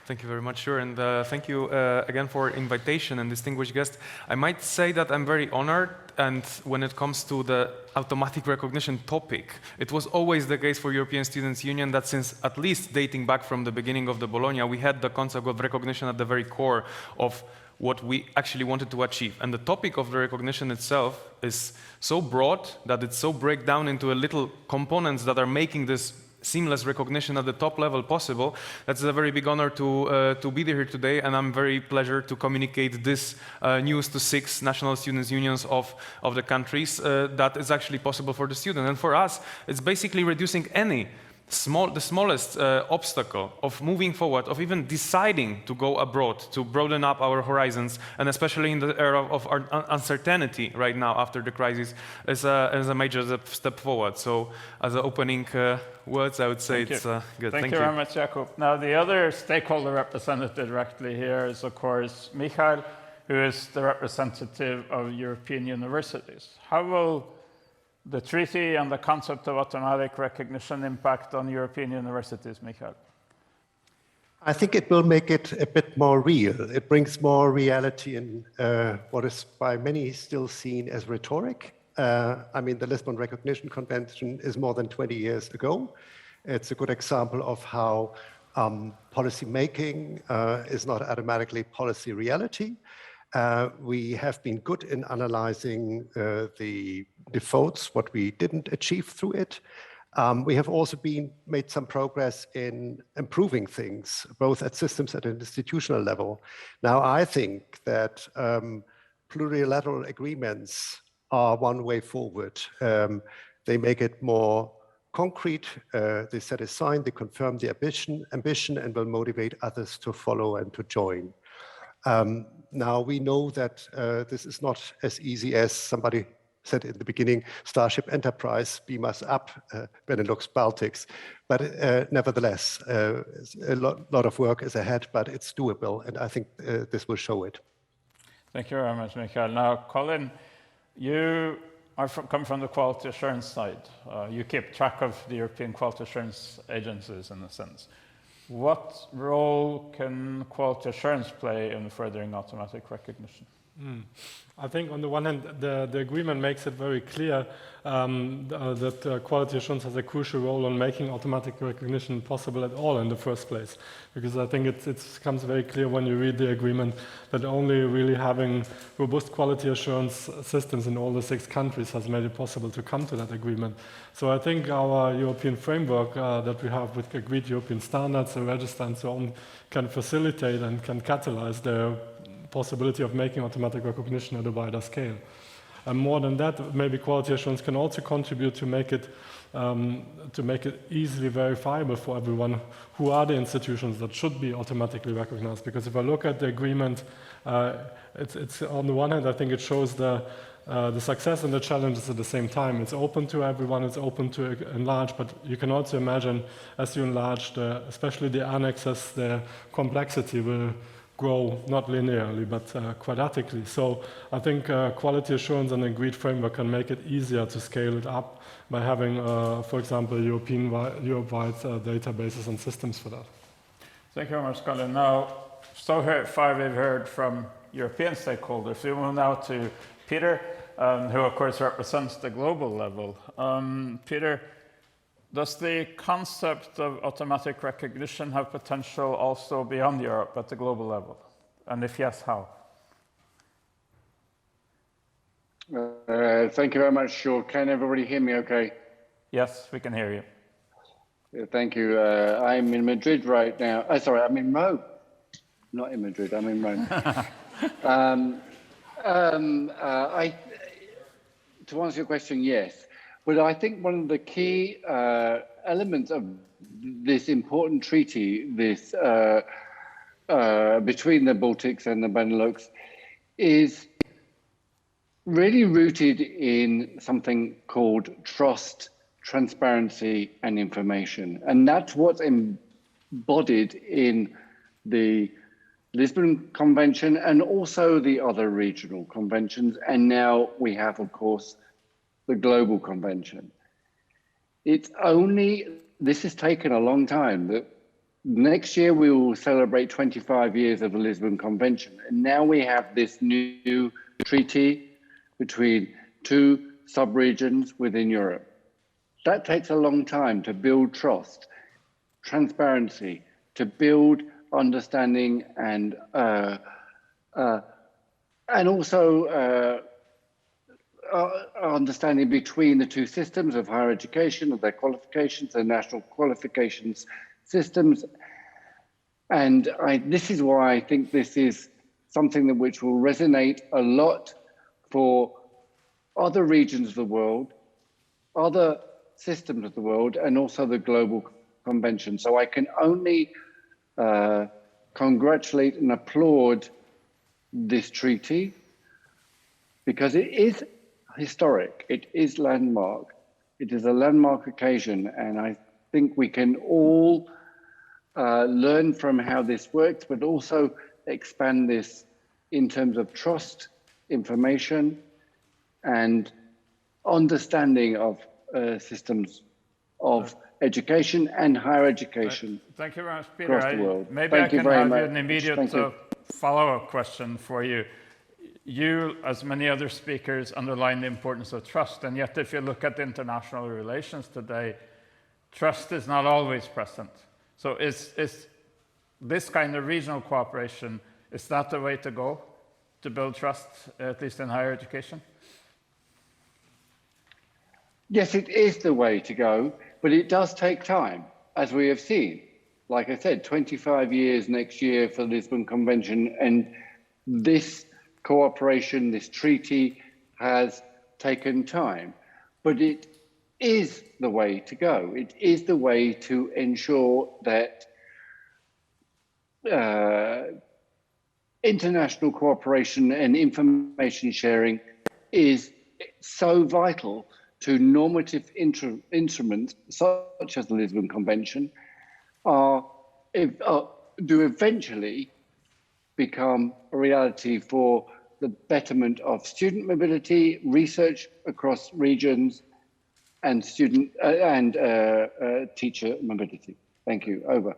Thank you very much, sure, and thank you again for invitation and distinguished guest. I might say that I'm very honored, and when it comes to the automatic recognition topic, it was always the case for European Students' Union that since at least dating back from the beginning of the Bologna, we had the concept of recognition at the very core of what we actually wanted to achieve. And the topic of the recognition itself is so broad that it's so break down into a little components that are making this seamless recognition at the top level possible. That's a very big honor to be here today, and I'm very pleased to communicate this news to 6 national students' unions of the countries that is actually possible for the student. And for us, it's basically reducing the smallest obstacle of moving forward, of even deciding to go abroad, to broaden up our horizons, and especially in the era of our uncertainty right now after the crisis, is a major step forward. So as an opening words, I would say it's good. Thank you very much, Jakob. Now, the other stakeholder represented directly here is, of course, Michael, who is the representative of European universities. How will the treaty and the concept of automatic recognition impact on European universities, Michael? I think it will make it a bit more real. It brings more reality in what is by many still seen as rhetoric. I mean, the Lisbon Recognition Convention is more than 20 years ago. It's a good example of how policy making is not automatically policy reality. We have been good in analyzing the defaults, what we didn't achieve through it. We have also made some progress in improving things, both at systems and at institutional level. Now, I think that plurilateral agreements are one way forward. They make it more concrete, they set a sign, they confirm the ambition and will motivate others to follow and to join. Now we know that this is not as easy as somebody said in the beginning, Starship Enterprise, beam us up, Benelux, Baltics. But nevertheless, a lot of work is ahead, but it's doable, and I think this will show it. Thank you very much, Michael. Now, Colin, you come from the quality assurance side. You keep track of the European quality assurance agencies in a sense. What role can quality assurance play in furthering automatic recognition? I think on the one hand, the agreement makes it very clear that quality assurance has a crucial role in making automatic recognition possible at all in the first place. Because I think it becomes very clear when you read the agreement that only really having robust quality assurance systems in all the 6 countries has made it possible to come to that agreement. So I think our European framework that we have with agreed European standards, the register and so on, can facilitate and can catalyze the possibility of making automatic recognition at a wider scale. And more than that, maybe quality assurance can also contribute to make it easily verifiable for everyone who are the institutions that should be automatically recognized. Because if I look at the agreement, it's on the one hand, I think it shows the success and the challenges at the same time. It's open to everyone, it's open to enlarge, but you can also imagine as you enlarge, especially the annexes, the complexity will grow not linearly, but quadratically. So I think quality assurance and agreed framework can make it easier to scale it up by having, for example, Europe-wide databases and systems for that. Thank you very much, Colin. Now, so far we've heard from European stakeholders. We move now to Peter, who of course represents the global level. Peter, does the concept of automatic recognition have potential also beyond Europe at the global level? And if yes, how? Thank you very much, Sean. Can everybody hear me okay? Yes, we can hear you. Thank you. I'm in Madrid right now. Sorry, I'm in Rome. Not in Madrid, I'm in Rome. To answer your question, yes. But I think one of the key elements of this important treaty, this between the Baltics and the Benelux, is really rooted in something called trust, transparency, and information. And that's what's embodied in the Lisbon Convention and also the other regional conventions. And now we have, of course, the Global Convention. This has taken a long time. Next year, we will celebrate 25 years of the Lisbon Convention. And now we have this new treaty between two sub-regions within Europe. That takes a long time to build trust, transparency, to build understanding and also understanding between the two systems of higher education, of their qualifications, their national qualifications systems. And this is why I think this is something which will resonate a lot for other regions of the world, other systems of the world, and also the Global Convention. So I can only congratulate and applaud this treaty because it is historic, it is landmark, it is a landmark occasion, and I think we can all learn from how this works, but also expand this in terms of trust, information, and understanding of systems of education and higher education. Thank you very much, Peter. Across the world. Maybe I can have an immediate follow-up question for you. You, as many other speakers, underline the importance of trust, and yet if you look at international relations today, trust is not always present. So is this kind of regional cooperation, is that the way to go to build trust, at least in higher education? Yes, it is the way to go, but it does take time, as we have seen. Like I said, 25 years next year for the Lisbon Convention, and this cooperation, this treaty has taken time, but it is the way to go. It is the way to ensure that international cooperation and information sharing is so vital to normative instruments such as the Lisbon Convention do eventually become a reality for the betterment of student mobility, research across regions, and teacher mobility. Thank you. Over.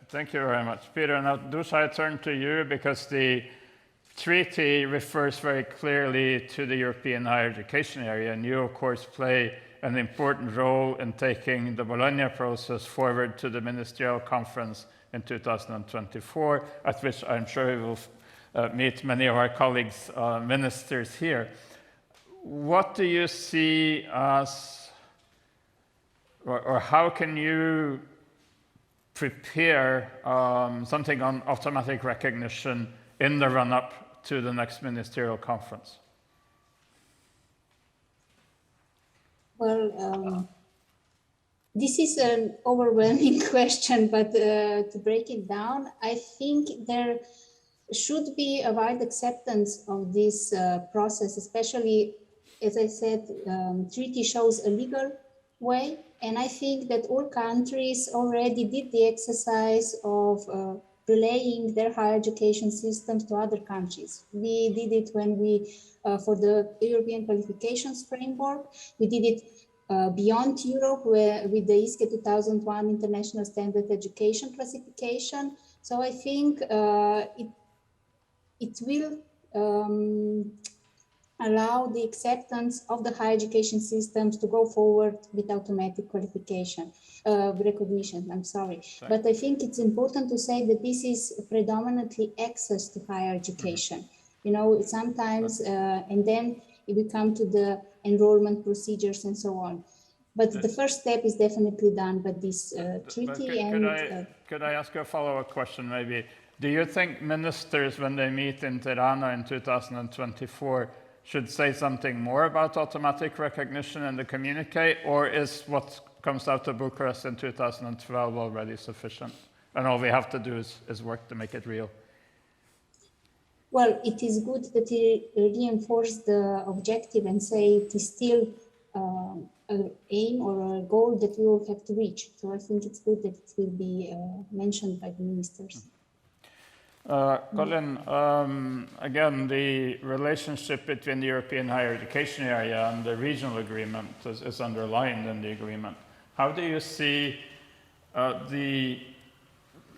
Thank you very much, Peter. Now, Dusha, I turn to you because the treaty refers very clearly to the European higher education area, and you, of course, play an important role in taking the Bologna process forward to the ministerial conference in 2024, at which I'm sure we will meet many of our colleagues, ministers here. What do you see as, or how can you prepare something on automatic recognition in the run-up to the next ministerial conference? Well, this is an overwhelming question, but to break it down, I think there should be a wide acceptance of this process, especially, as I said, treaty shows a legal way. And I think that all countries already did the exercise of relaying their higher education systems to other countries. We did it when we, for the European qualifications framework, we did it beyond Europe with the ISCE 2001 International Standard Education Classification. So I think it will allow the acceptance of the higher education systems to go forward with automatic qualification, recognition, I'm sorry. But I think it's important to say that this is predominantly access to higher education. You know, sometimes, and then we come to the enrollment procedures and so on. But the first step is definitely done by this treaty. Could I ask you a follow-up question maybe? Do you think ministers, when they meet in Tirana in 2024, should say something more about automatic recognition in the communique, or is what comes out of Bucharest in 2012 already sufficient? And all we have to do is work to make it real. well, it is good that he reinforced the objective and say it is still an aim or a goal that we all have to reach. So I think it's good that it will be mentioned by the ministers. Colin, again, the relationship between the European higher education area and the regional agreement is underlined in the agreement. How do you see the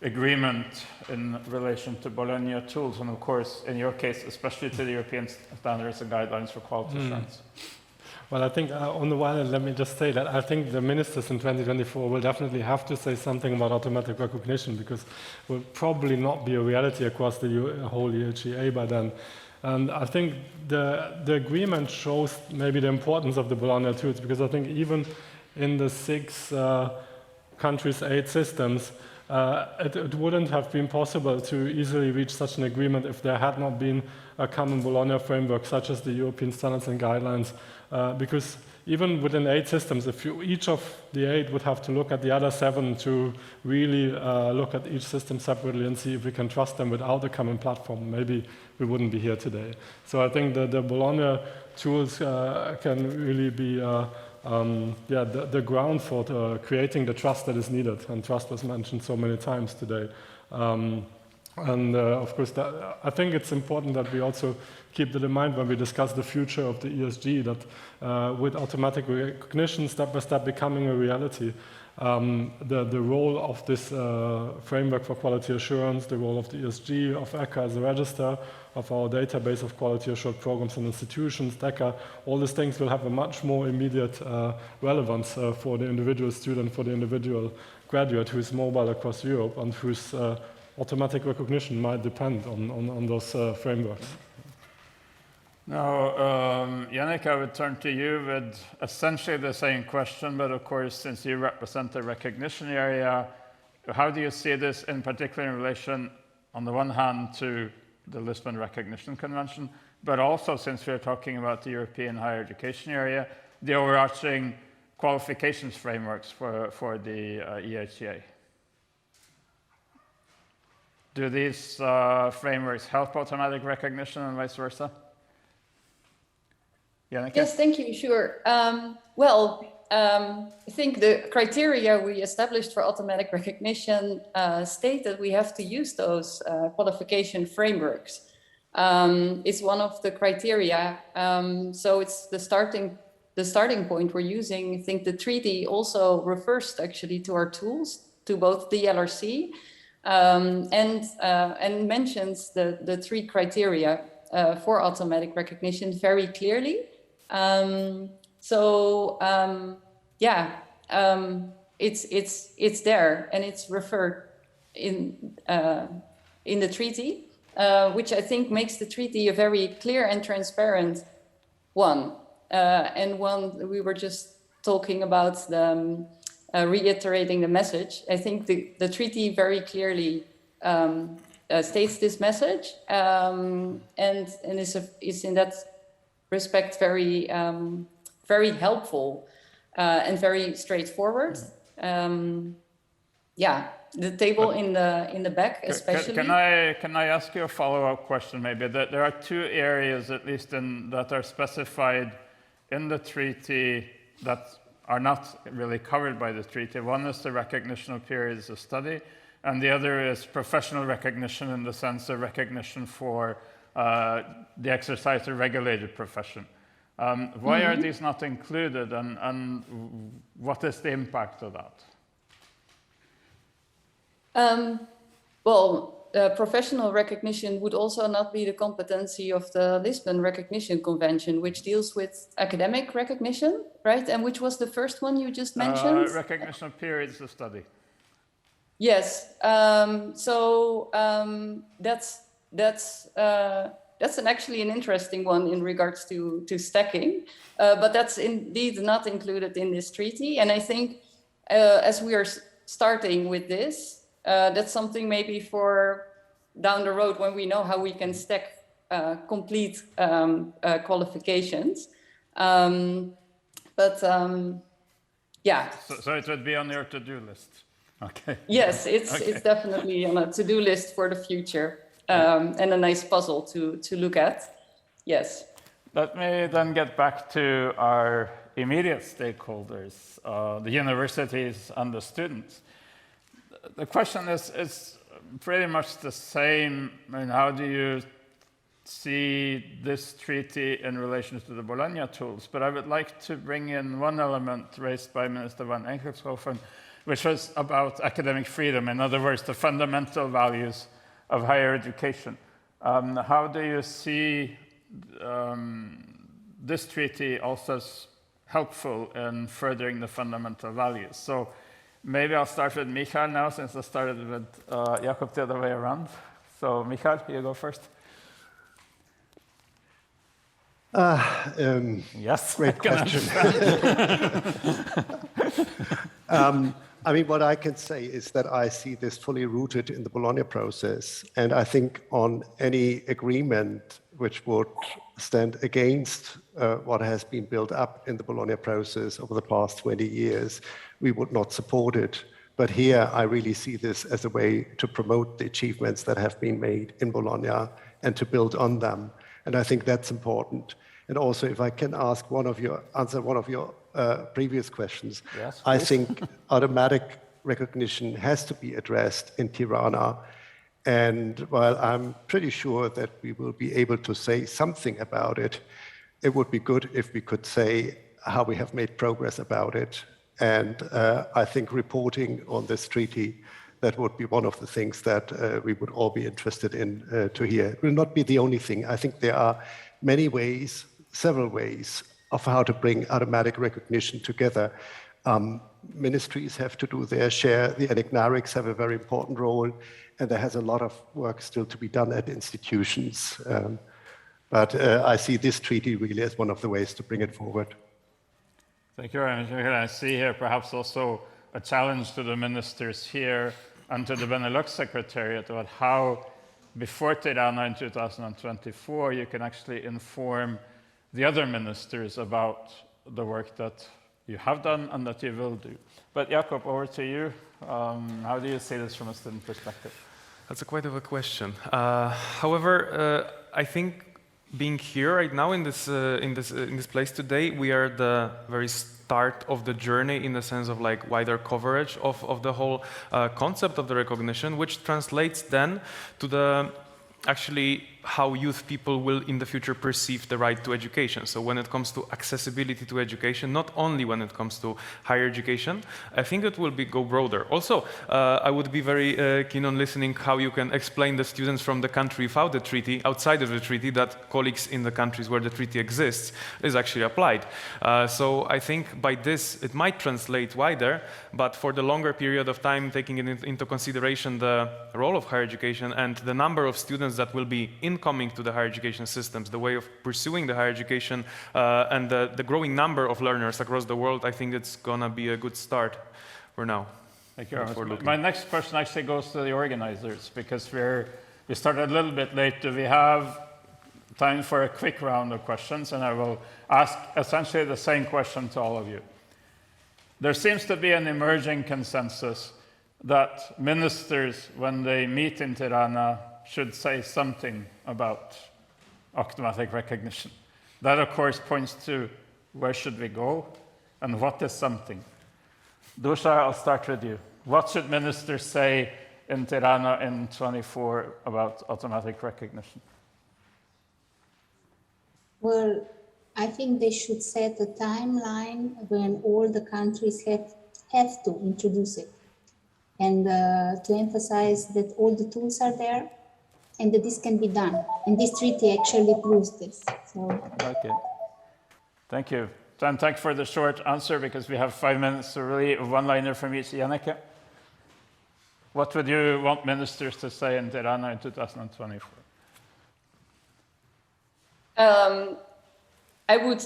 agreement in relation to Bologna tools, and of course, in your case, especially to the European standards and guidelines for quality assurance? Well, I think on the one hand, let me just say that I think the ministers in 2024 will definitely have to say something about automatic recognition, because it will probably not be a reality across the whole EHEA by then. And I think the agreement shows maybe the importance of the Bologna tools, because I think even in the 6 countries, 8 systems, it wouldn't have been possible to easily reach such an agreement if there had not been a common Bologna framework, such as the European standards and guidelines. Because even within 8 systems, if each of the 8 would have to look at the other 7 to really look at each system separately and see if we can trust them without a common platform, maybe we wouldn't be here today. So I think that the Bologna tools can really be the ground for creating the trust that is needed, and trust was mentioned so many times today. Of course, I think it's important that we also keep that in mind when we discuss the future of the ESG, that with automatic recognition step by step becoming a reality, the role of this framework for quality assurance, the role of the ESG, of ECHA as a register, of our database of quality assured programs and institutions, DECA, all these things will have a much more immediate relevance for the individual student, for the individual graduate who is mobile across Europe and whose automatic recognition might depend on those frameworks. Now, Yannick, I would turn to you with essentially the same question, but of course, since you represent the recognition area, how do you see this in particular in relation, on the one hand, to the Lisbon Recognition Convention, but also, since we're talking about the European higher education area, the overarching qualifications frameworks for the EHEA? Do these frameworks help automatic recognition and vice versa? Yannick? Yes, thank you, sure. I think the criteria we established for automatic recognition state that we have to use those qualification frameworks. It's one of the criteria. So it's the starting point we're using. I think the treaty also refers actually to our tools, to both the LRC and mentions the 3 criteria for automatic recognition very clearly. It's there, and it's referred in the treaty, which I think makes the treaty a very clear and transparent one, and one we were just talking about the reiterating the message. I think the treaty very clearly states this message, and is in that respect very very helpful and very straightforward. The table in the back, especially. Can I ask you a follow-up question? Maybe that there are 2 areas, at least that are specified in the treaty that are not really covered by the treaty. One is the recognition of periods of study, and the other is professional recognition in the sense of recognition for the exercise of regulated profession. Why are these not included, and what is the impact of that? Professional recognition would also not be the competency of the Lisbon Recognition Convention, which deals with academic recognition, right? And which was the first one you just mentioned? Recognition of periods of study. Yes. That's actually an interesting one in regards to stacking, but that's indeed not included in this treaty. And I think as we are starting with this, that's something maybe for down the road when we know how we can stack complete qualifications. So it would be on your to-do list. Okay. Yes, it's definitely on a to-do list for the future. and a nice puzzle to look at. Yes. Let me then get back to our immediate stakeholders, the universities and the students. The question is pretty much the same. I mean, how do you see this treaty in relation to the Bologna tools? But I would like to bring in one element raised by Minister van Engelshoven, which was about academic freedom. In other words, the fundamental values of higher education. How do you see this treaty also as helpful in furthering the fundamental values? So maybe I'll start with Michael now, since I started with Jakob the other way around. So Michael, you go first. Yes, great question. I mean, what I can say is that I see this fully rooted in the Bologna process. And I think on any agreement which would stand against what has been built up in the Bologna process over the past 20 years, we would not support it. But here, I really see this as a way to promote the achievements that have been made in Bologna and to build on them. And I think that's important. And also, if I can answer one of your previous questions, yes, I think automatic recognition has to be addressed in Tirana. And while I'm pretty sure that we will be able to say something about it, it would be good if we could say how we have made progress about it. And I think reporting on this treaty, that would be one of the things that we would all be interested in to hear. It will not be the only thing. I think there are many ways, several ways of how to bring automatic recognition together. Ministries have to do their share. The enigmatics have a very important role, and there has a lot of work still to be done at institutions. But I see this treaty really as one of the ways to bring it forward. Thank you very much. I see here perhaps also a challenge to the ministers here and to the Benelux Secretariat about how, before Tirana in 2024, you can actually inform the other ministers about the work that you have done and that you will do. But Jakob, over to you. How do you see this from a student perspective? That's quite of a question. However, I think being here right now in this place today, we are at the very start of the journey in the sense of like wider coverage of the whole concept of the recognition, which translates then to the actually how youth people will in the future perceive the right to education. So when it comes to accessibility to education, not only when it comes to higher education, I think it will go broader. Also, I would be very keen on listening how you can explain the students from the country without the treaty, outside of the treaty, that colleagues in the countries where the treaty exists is actually applied. So I think by this, it might translate wider, but for the longer period of time, taking into consideration the role of higher education and the number of students that will be incoming to the higher education systems, the way of pursuing the higher education, and the growing number of learners across the world, I think it's gonna be a good start for now. Thank you very much. My next question actually goes to the organizers, because we started a little bit late. Do we have time for a quick round of questions? And I will ask essentially the same question to all of you. There seems to be an emerging consensus that ministers, when they meet in Tirana, should say something about automatic recognition. That, of course, points to where should we go and what is something. Dusha, I'll start with you. What should ministers say in Tirana in 24 about automatic recognition? Well, I think they should set a timeline when all the countries have to introduce it, and to emphasize that all the tools are there and that this can be done. And this treaty actually proves this. So. Okay. Thank you. And thanks for the short answer, because we have 5 minutes, so really a one-liner from each. Janneke, what would you want ministers to say in Tirana in 2024? I would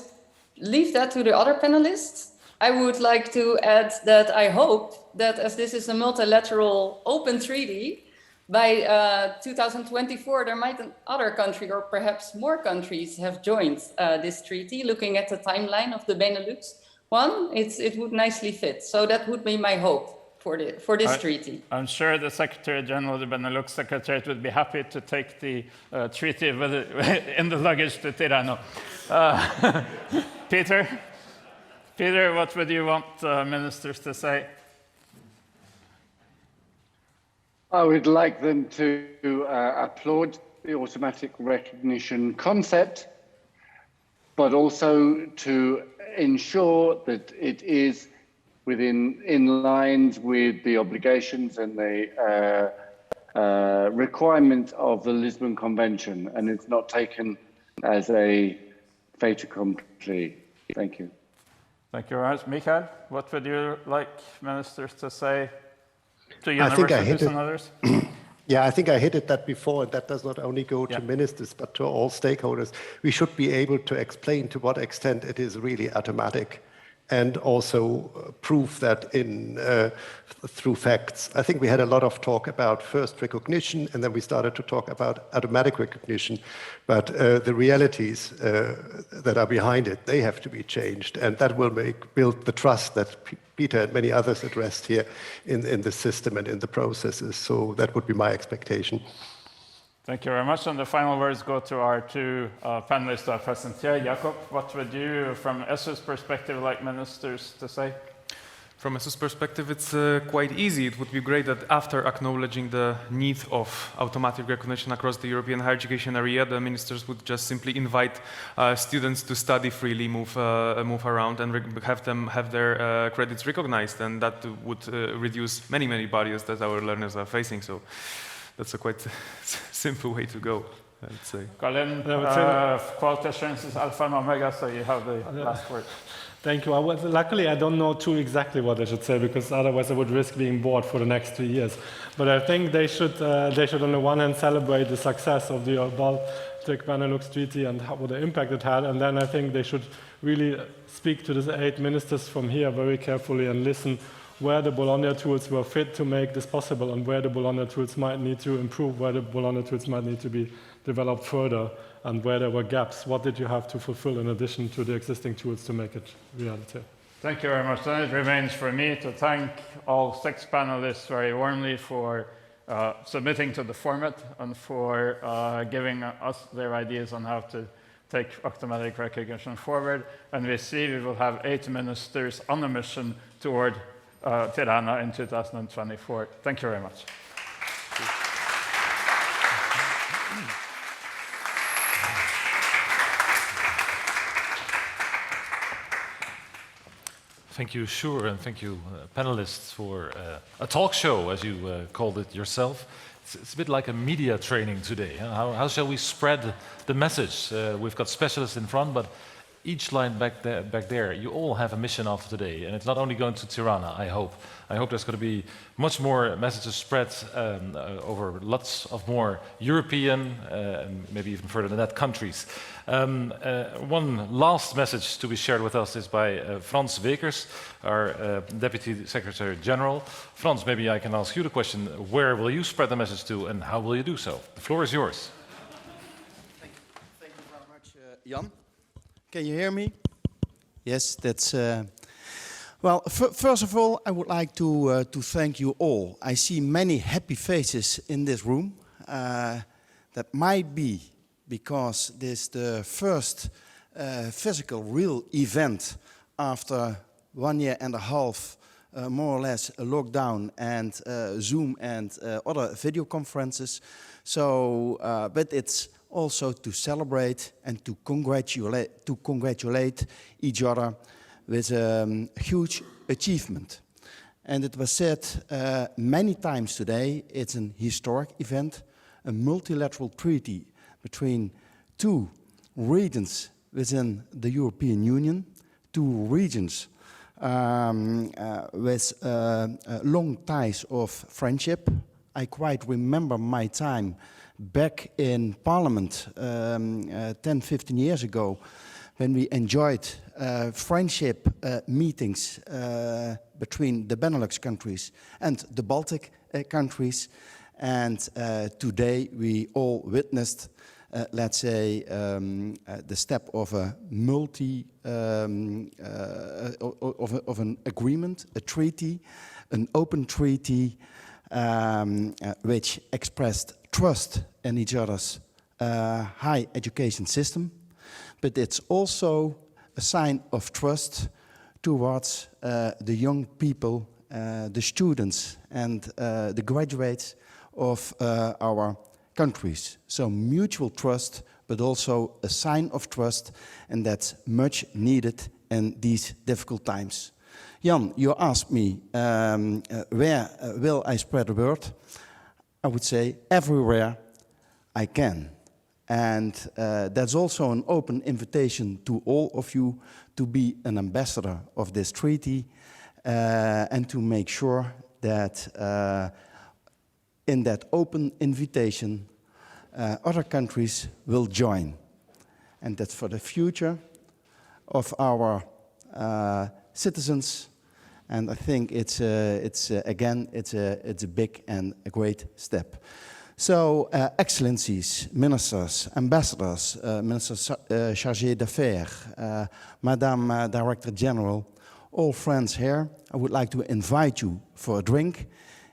leave that to the other panelists. I would like to add that I hope that as this is a multilateral open treaty, by 2024, there might another country or perhaps more countries have joined this treaty. Looking at the timeline of the Benelux one, it would nicely fit. So that would be my hope for this treaty. I'm sure the Secretary General of the Benelux Secretariat would be happy to take the treaty with in the luggage to Tirana. Peter, what would you want ministers to say? I would like them to applaud the automatic recognition concept, but also to ensure that it is in lines with the obligations and the requirements of the Lisbon Convention, and it's not taken as a fait accompli. Thank you. Thank you very much. Michael, what would you like ministers to say to I think I universities hit and others? Yeah, I think I hinted that before, and that does not only go to ministers, but to all stakeholders. We should be able to explain to what extent it is really automatic, and also prove that through facts. I think we had a lot of talk about first recognition, and then we started to talk about automatic recognition. But the realities that are behind it, they have to be changed, and that will build the trust that Peter and many others addressed here in the system and in the processes. So that would be my expectation. Thank you very much. And the final words go to our two panelists who are present here. Jakob, what would you, from ESU's perspective, like ministers to say? From ESU's perspective, it's quite easy. It would be great that after acknowledging the need of automatic recognition across the European higher education area, the ministers would just simply invite students to study freely, move around, and have them have their credits recognized. And that would reduce many, many barriers that our learners are facing. So that's a quite simple way to go, I'd say. Colin, quality assurance is alpha and omega, so you have the last word. Thank you. Luckily, I don't know too exactly what I should say, because otherwise I would risk being bored for the next 2 years. But I think they should on the one hand celebrate the success of the Baltic Benelux Treaty and what the impact it had, and then I think they should really speak to the 8 ministers from here very carefully and listen where the Bologna tools were fit to make this possible, and where the Bologna tools might need to improve, where the Bologna tools might need to be developed further, and where there were gaps. What did you have to fulfill in addition to the existing tools to make it reality? Thank you very much. Then it remains for me to thank all 6 panelists very warmly for submitting to the format and for giving us their ideas on how to take automatic recognition forward. And we will have 8 ministers on a mission toward Tirana in 2024. Thank you very much. Thank you, Shure, and thank you, panelists, for a talk show, as you called it yourself. It's a bit like a media training today. How shall we spread the message? We've got specialists in front, but each line back there, you all have a mission after today, and it's not only going to Tirana, I hope. I hope there's going to be much more messages spread over lots of more European, and maybe even further than that, countries. One last message to be shared with us is by Frans Wekers, our Deputy Secretary General. Frans, maybe I can ask you the question, where will you spread the message to, and how will you do so? The floor is yours. Thank you very much, Jan. Can you hear me? Yes, that's... Well, first of all, I would like to thank you all. I see many happy faces in this room. That might be because this is the first physical, real event after 1.5 years, more or less, a lockdown and Zoom and other video conferences. So, but it's also to celebrate and to congratulate each other with a huge achievement. And it was said many times today, it's an historic event, a multilateral treaty between 2 regions within the European Union, 2 regions with long ties of friendship. I quite remember my time back in Parliament 10-15 years ago, when we enjoyed friendship meetings between the Benelux countries and the Baltic countries. And today we all witnessed let's say, the step of a of an agreement, a treaty, an open treaty, which expressed trust in each other's high education system, but it's also a sign of trust towards the young people, the students and the graduates of our countries. So mutual trust, but also a sign of trust, and that's much needed in these difficult times. Jan, you asked me where will I spread the word? I would say everywhere I can. And that's also an open invitation to all of you to be an ambassador of this treaty and to make sure that in that open invitation other countries will join. And that's for the future of our citizens. And I think it's a big and a great step. So, Excellencies, Ministers, Ambassadors, Ministers Chargés d'Affaires, Madame Director General, all friends here, I would like to invite you for a drink.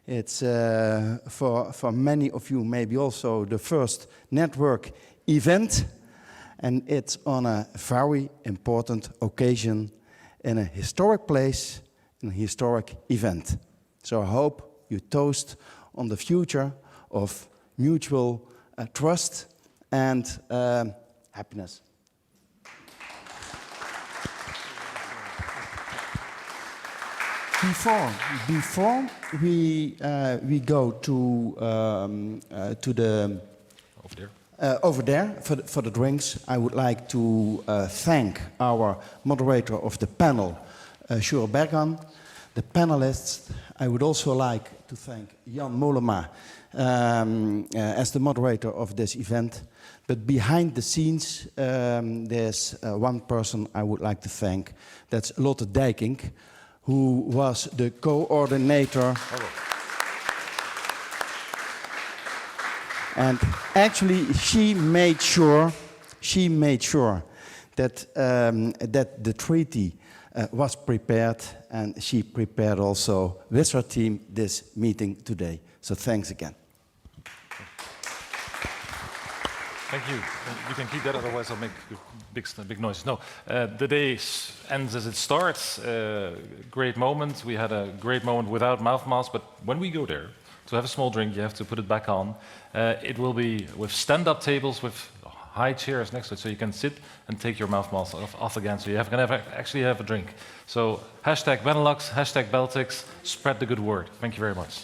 It's for many of you maybe also the first network event, and it's on a very important occasion in a historic place, in a historic event. So I hope you toast on the future of mutual trust and happiness. Before we go to the over there for the drinks, I would like to thank our moderator of the panel, Shure Bergan, the panelists. I would also like to thank Jan Mollema as the moderator of this event. But behind the scenes, there's one person I would like to thank. That's Lotte Dijkink, who was the coordinator. And actually, she made sure that that the treaty was prepared, and she prepared also with her team this meeting today. So thanks again. Thank you. You can keep that, otherwise I'll make big noise. No, the day ends as it starts. Great moment. We had a great moment without mouth masks, but when we go there to have a small drink, you have to put it back on. It will be with stand-up tables with high chairs next to it, so you can sit and take your mouth mask off again, so you can actually have a drink. So hashtag Benelux, hashtag Baltics, spread the good word. Thank you very much.